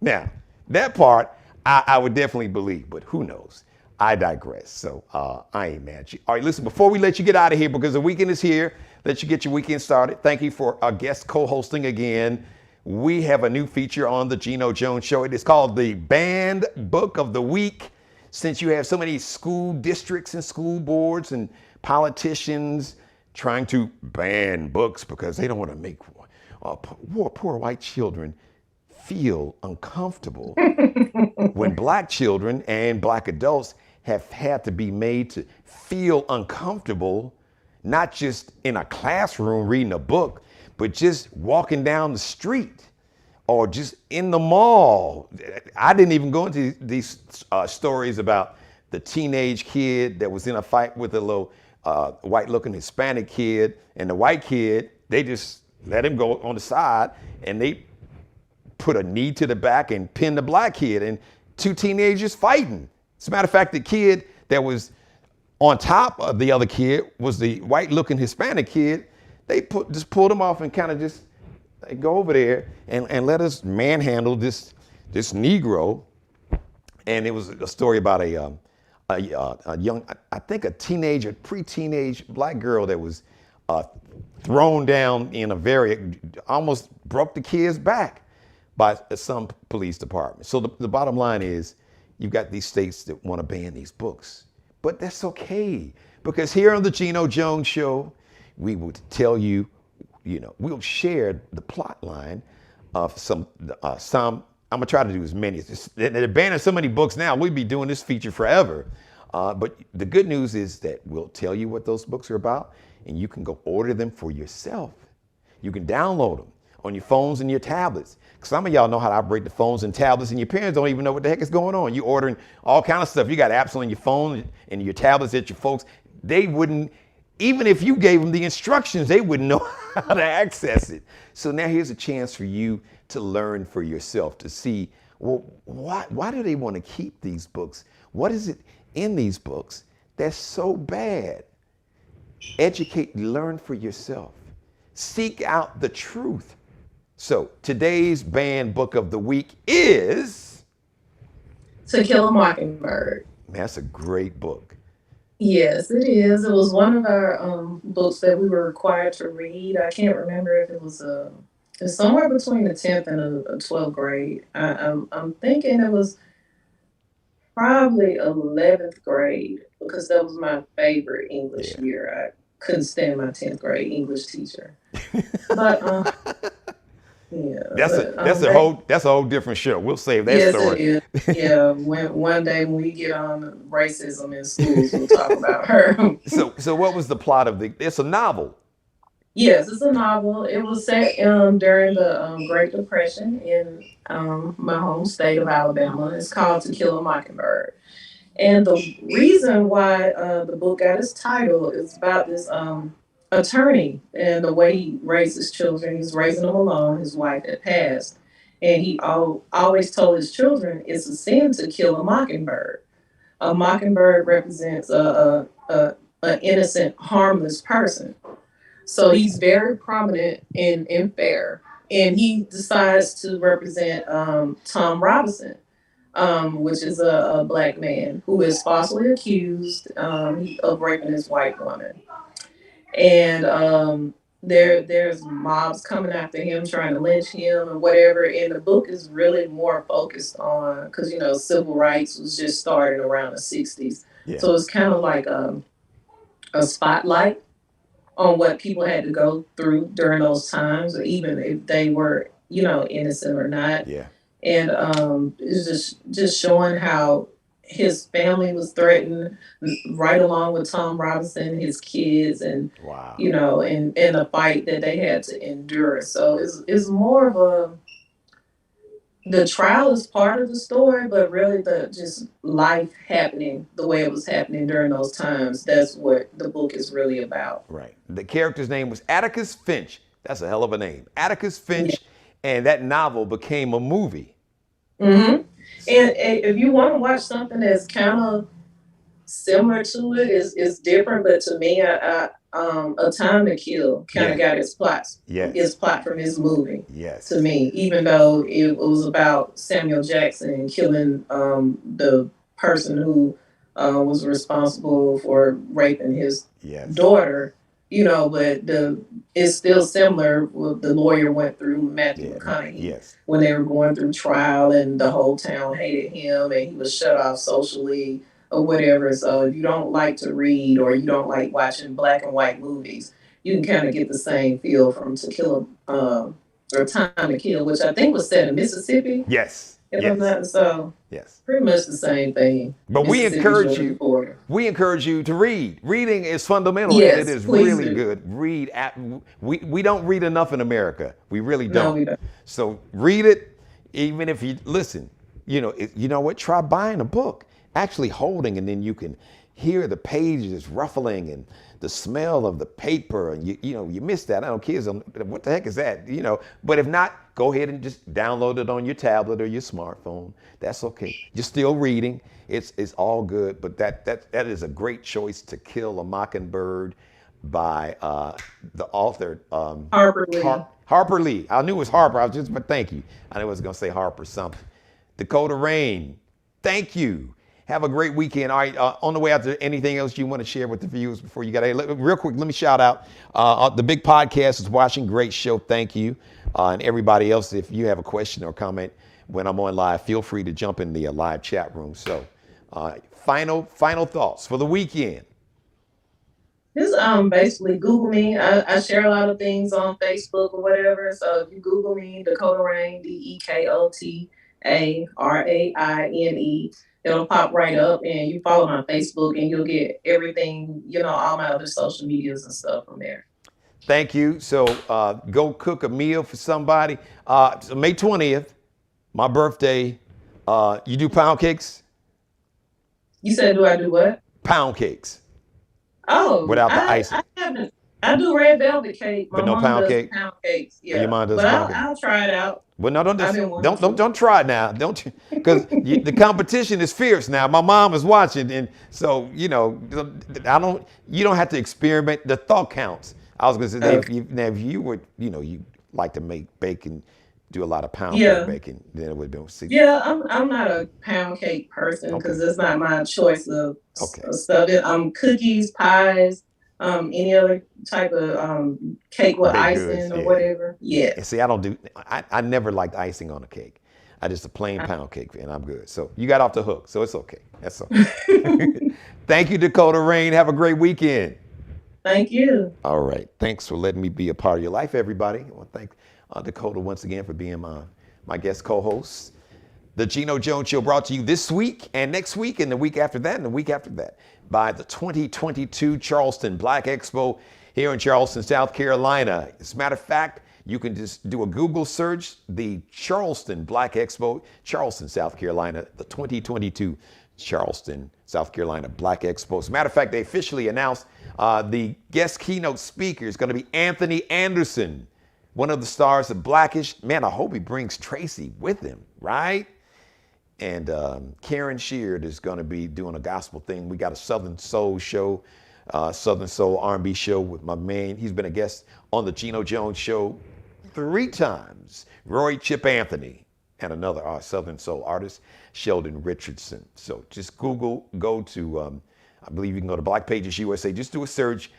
Now, that part I would definitely believe, but who knows? I digress. So I ain't mad at you. All right, listen, before we let you get out of here, because the weekend is here, let you get your weekend started. Thank you for our guest co-hosting again. We have a new feature on the Geno Jones Show. It is called the Banned Book of the Week. Since you have so many school districts and school boards and politicians trying to ban books because they don't want to make poor white children feel uncomfortable when black children and black adults have had to be made to feel uncomfortable, not just in a classroom reading a book, but just walking down the street or just in the mall. I didn't even go into these stories about the teenage kid that was in a fight with a little white-looking Hispanic kid, and the white kid, they just let him go on the side, and they put a knee to the back and pinned the black kid, and 2 teenagers fighting. As a matter of fact, the kid that was on top of the other kid was the white-looking Hispanic kid. They just pulled him off and kind of just go over there and let us manhandle this Negro. And it was a story about a young, I think a teenager, pre-teenage black girl that was thrown down in almost broke the kid's back by some police department. So the bottom line is, you've got these states that want to ban these books, but that's okay, because here on the Geno Jones Show, we will tell you, we'll share the plot line of some. I'm gonna try to do as many. They're banning so many books now. We'd be doing this feature forever. But the good news is that we'll tell you what those books are about, and you can go order them for yourself. You can download them on your phones and your tablets. Some of y'all know how to operate the phones and tablets, and your parents don't even know what the heck is going on. You're ordering all kind of stuff. You got apps on your phone and your tablets that your folks, they wouldn't, even if you gave them the instructions, they wouldn't know how to access it. So now here's a chance for you to learn for yourself, to see, well, why do they want to keep these books? What is it in these books that's so bad? Educate, learn for yourself. Seek out the truth. So today's banned book of the week is To Kill a Mockingbird. Man, that's a great book. Yes, it is. It was one of our books that we were required to read. I can't remember if it was it's somewhere between the 10th and a 12th grade. I'm thinking it was probably 11th grade, because that was my favorite English year. I couldn't stand my 10th grade English teacher. But yeah, that's a whole different show. We'll save that story. It is. Yeah, one day when we get on racism in schools, we'll talk about her. So what was the plot of it's a novel? Yes, it's a novel. It was set during the Great Depression in my home state of Alabama. It's called To Kill a Mockingbird. And the reason why the book got its title is about this attorney and the way he raised his children. He's raising them alone. His wife had passed. And he always told his children it's a sin to kill a mockingbird. A mockingbird represents an innocent, harmless person. So he's very prominent in FAIR. And he decides to represent Tom Robinson, which is a black man who is falsely accused of raping his white woman. And there's mobs coming after him, trying to lynch him and whatever. And the book is really more focused on, because civil rights was just starting around the '60s, Yeah. so it's kind of like a spotlight on what people had to go through during those times, or even if they were innocent or not. Yeah. And it's just showing how his family was threatened, right along with Tom Robinson, his kids, and Wow. and the fight that they had to endure. So it's more of the trial is part of the story, but really the just life happening the way it was happening during those times. That's what the book is really about. Right. The character's name was Atticus Finch. That's a hell of a name. Atticus Finch. Yeah. And that novel became a movie. Mm-hmm. And if you want to watch something that's kind of similar to it, is different, but to me, A Time to Kill kind of got its plot from his movie. Yes. To me, even though it was about Samuel Jackson killing the person who was responsible for raping his daughter, but it's still similar. What the lawyer went through, Matthew McConaughey, when they were going through trial, and the whole town hated him, and he was shut off socially or whatever. So if you don't like to read, or you don't like watching black and white movies, you can kind of get the same feel from To Kill or Time to Kill, which I think was set in Mississippi. Yes. So pretty much the same thing. But we encourage you to read. Reading is fundamental, and it is really good. Read. We don't read enough in America. We really don't. No, we don't. So read it, even if you listen. You know what? Try buying a book, actually holding, and then you can hear the pages ruffling and the smell of the paper, and you miss that. I know kids, what the heck is that? But if not, go ahead and just download it on your tablet or your smartphone. That's okay. You're still reading. It's all good. But that is a great choice, To Kill a Mockingbird, by the author Harper Lee. Harper Lee. I knew it was Harper. But thank you. I knew I was going to say Harper something. Dakota Rain. Thank you. Have a great weekend. All right, on the way out, there anything else you want to share with the viewers before you got to? Real quick, let me shout out the Big Podcast is watching. Great show. Thank you. And everybody else, if you have a question or comment when I'm on live, feel free to jump in the live chat room. So final thoughts for the weekend. Just basically Google me. I share a lot of things on Facebook or whatever. So if you Google me, Dakota Rain, DeKotaRaine, it'll pop right up, and you follow my Facebook, and you'll get everything, all my other social medias and stuff from there. Thank you. So go cook a meal for somebody. So May 20th, my birthday. You do pound cakes? You said, do I do what? Pound cakes. Oh, without the icing. I haven't. I do red velvet cake. But no pound cake. Pound cakes. Yeah. Your mom does but pound cake. I'll try it out. Well, no, don't try it now. Don't you? Because the competition is fierce now. My mom is watching, and so you don't have to experiment. The thought counts. I was gonna say, if you would, you like to make bacon, do a lot of pound cake bacon, then it would have been. Yeah, I'm not a pound cake person because it's not my choice of stuff. Cookies, pies, any other type of cake with icing or whatever. Yeah. And see, I never liked icing on a cake. I just a plain pound cake, and I'm good. So you got off the hook, so it's okay. That's okay. Thank you, Dakota Rain. Have a great weekend. Thank you. All right. Thanks for letting me be a part of your life, everybody. I want to thank Dakota once again for being my guest co-host. The Geno Jones Show brought to you this week and next week and the week after that and the week after that by the 2022 Charleston Black Expo here in Charleston, South Carolina. As a matter of fact, you can just do a Google search, the Charleston Black Expo, Charleston, South Carolina, the 2022 Charleston, South Carolina Black Expo. As a matter of fact, they officially announced the guest keynote speaker is going to be Anthony Anderson, one of the stars of Blackish. Man, I hope he brings Tracy with him, right? And Karen Sheard is going to be doing a gospel thing. We got a Southern Soul show, Southern Soul R&B show with my man. He's been a guest on the Geno Jones show 3 times. Roy Chip Anthony and another Southern Soul artist, Sheldon Richardson. So just go to, I believe you can go to Black Pages USA. Just do a search,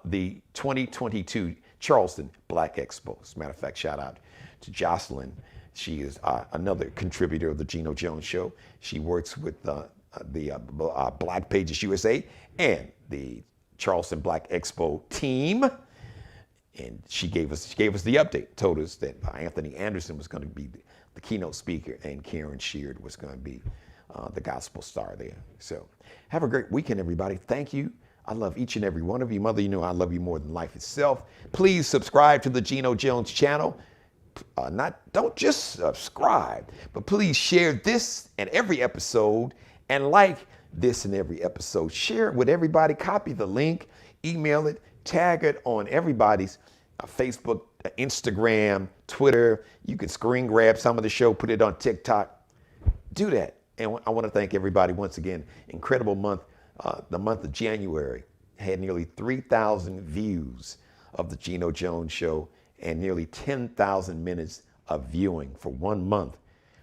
the 2022 Charleston Black Expo. As a matter of fact, shout out to Jocelyn. She is another contributor of the Geno Jones show. She works with the Black Pages USA and the Charleston Black Expo team. And she gave us the update, told us that Anthony Anderson was going to be the keynote speaker and Karen Sheard was going to be the gospel star there. So have a great weekend, everybody. Thank you. I love each and every one of you. Mother, you know I love you more than life itself. Please subscribe to the Geno Jones channel. Don't just subscribe, but please share this and every episode and like this and every episode. Share it with everybody. Copy the link, email it, tag it on everybody's Facebook, Instagram, Twitter. You can screen grab some of the show, put it on TikTok. Do that. And I want to thank everybody once again. Incredible month. The month of January had nearly 3,000 views of the Geno Jones show and nearly 10,000 minutes of viewing for 1 month,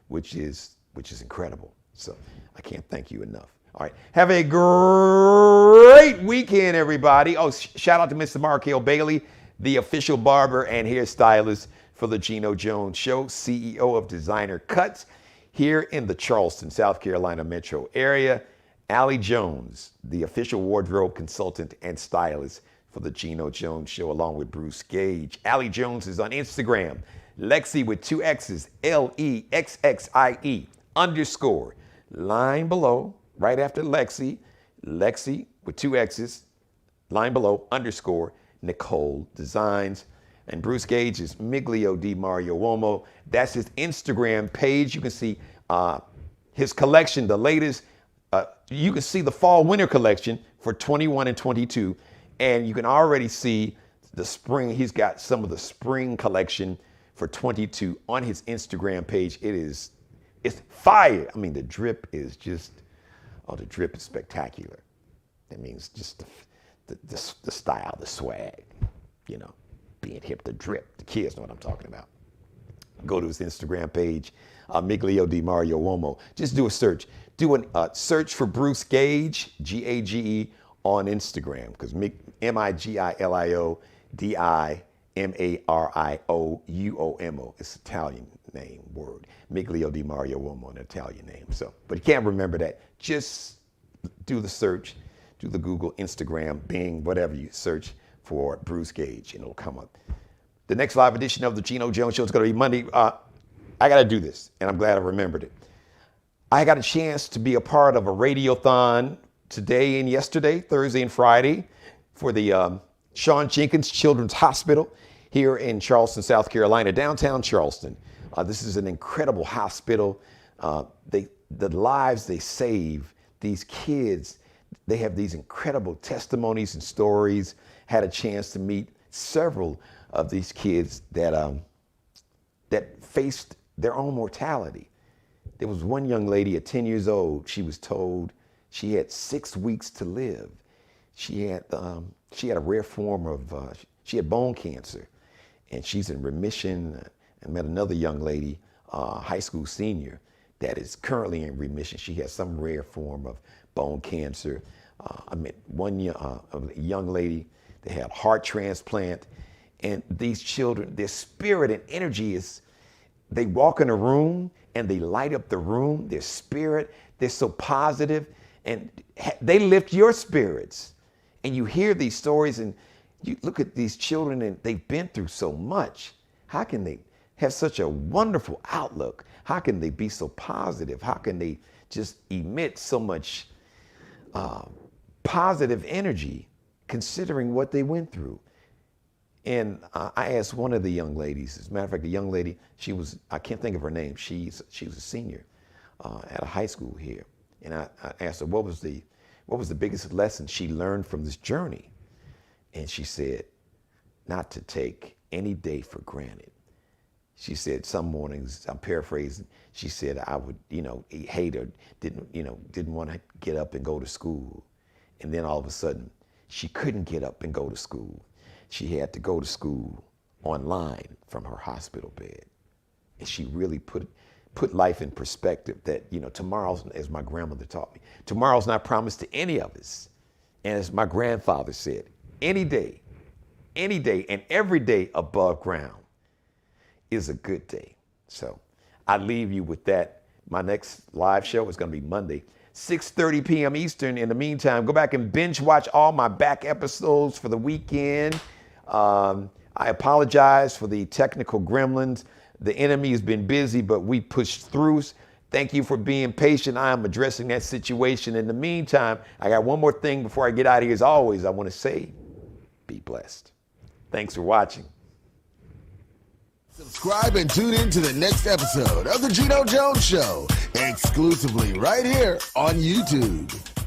which is incredible. So I can't thank you enough. All right. Have a great weekend, everybody. Oh, shout out to Mr. Markel Bailey, the official barber and hairstylist for the Geno Jones show, CEO of Designer Cuts here in the Charleston, South Carolina metro area. Allie Jones, the official wardrobe consultant and stylist for the Geno Jones show, along with Bruce Gage. Allie Jones is on Instagram, Lexi with 2 X's, LEXXIE _ line below, right after Lexi with 2 X's, line below, _ Nicole Designs. And Bruce Gage is Miglio di Mario Uomo. That's his Instagram page. You can see his collection, the latest. You can see the fall-winter collection for 21 and 22. And you can already see the spring. He's got some of the spring collection for 22 on his Instagram page. It's fire. I mean, the drip is spectacular. That means just the style, the swag, being hip, the drip. The kids know what I'm talking about. Go to his Instagram page, Miglio di Mario Uomo. Just do a search. Do a search for Bruce Gage, Gage, on Instagram, because MIGILIO DIMARIOUOMO. It's an Italian name word. Miglio di Mario Uomo, an Italian name. So, but you can't remember that. Just do the search, do the Google, Instagram, Bing, whatever you search for Bruce Gage, and it'll come up. The next live edition of the Geno Jones show is going to be Monday. I got to do this, and I'm glad I remembered it. I got a chance to be a part of a radiothon today and yesterday, Thursday and Friday, for the Sean Jenkins Children's Hospital here in Charleston, South Carolina, downtown Charleston. This is an incredible hospital. The lives they save, these kids, they have these incredible testimonies and stories. Had a chance to meet several of these kids that faced their own mortality. There was one young lady at 10 years old. She was told she had 6 weeks to live. She had a rare form of, she had bone cancer, and she's in remission. I met another young lady, high school senior, that is currently in remission. She has some rare form of bone cancer. I met one young lady that had heart transplant. And these children, their spirit and energy is, they walk in a room and they light up the room, their spirit, they're so positive, and they lift your spirits. And you hear these stories and you look at these children and they've been through so much. How can they have such a wonderful outlook? How can they be so positive? How can they just emit so much positive energy considering what they went through? And I asked one of the young ladies, as a matter of fact, the young lady, I can't think of her name. She was a senior at a high school here. And I asked her, what was the what was the biggest lesson she learned from this journey? And she said, not to take any day for granted. She said some mornings, I'm paraphrasing, she said I would, hate or didn't want to get up and go to school. And then all of a sudden, she couldn't get up and go to school. She had to go to school online from her hospital bed. And she really put life in perspective that, tomorrow's, as my grandmother taught me, tomorrow's not promised to any of us. And as my grandfather said, any day and every day above ground is a good day. So I leave you with that. My next live show is going to be Monday, 6:30 p.m. Eastern. In the meantime, go back and binge watch all my back episodes for the weekend. I apologize for the technical gremlins. The enemy has been busy, but we pushed through. Thank you for being patient. I am addressing that situation. In the meantime, I got one more thing before I get out of here. As always, I want to say, be blessed. Thanks for watching. Subscribe and tune in to the next episode of The Geno Jones Show, exclusively right here on YouTube.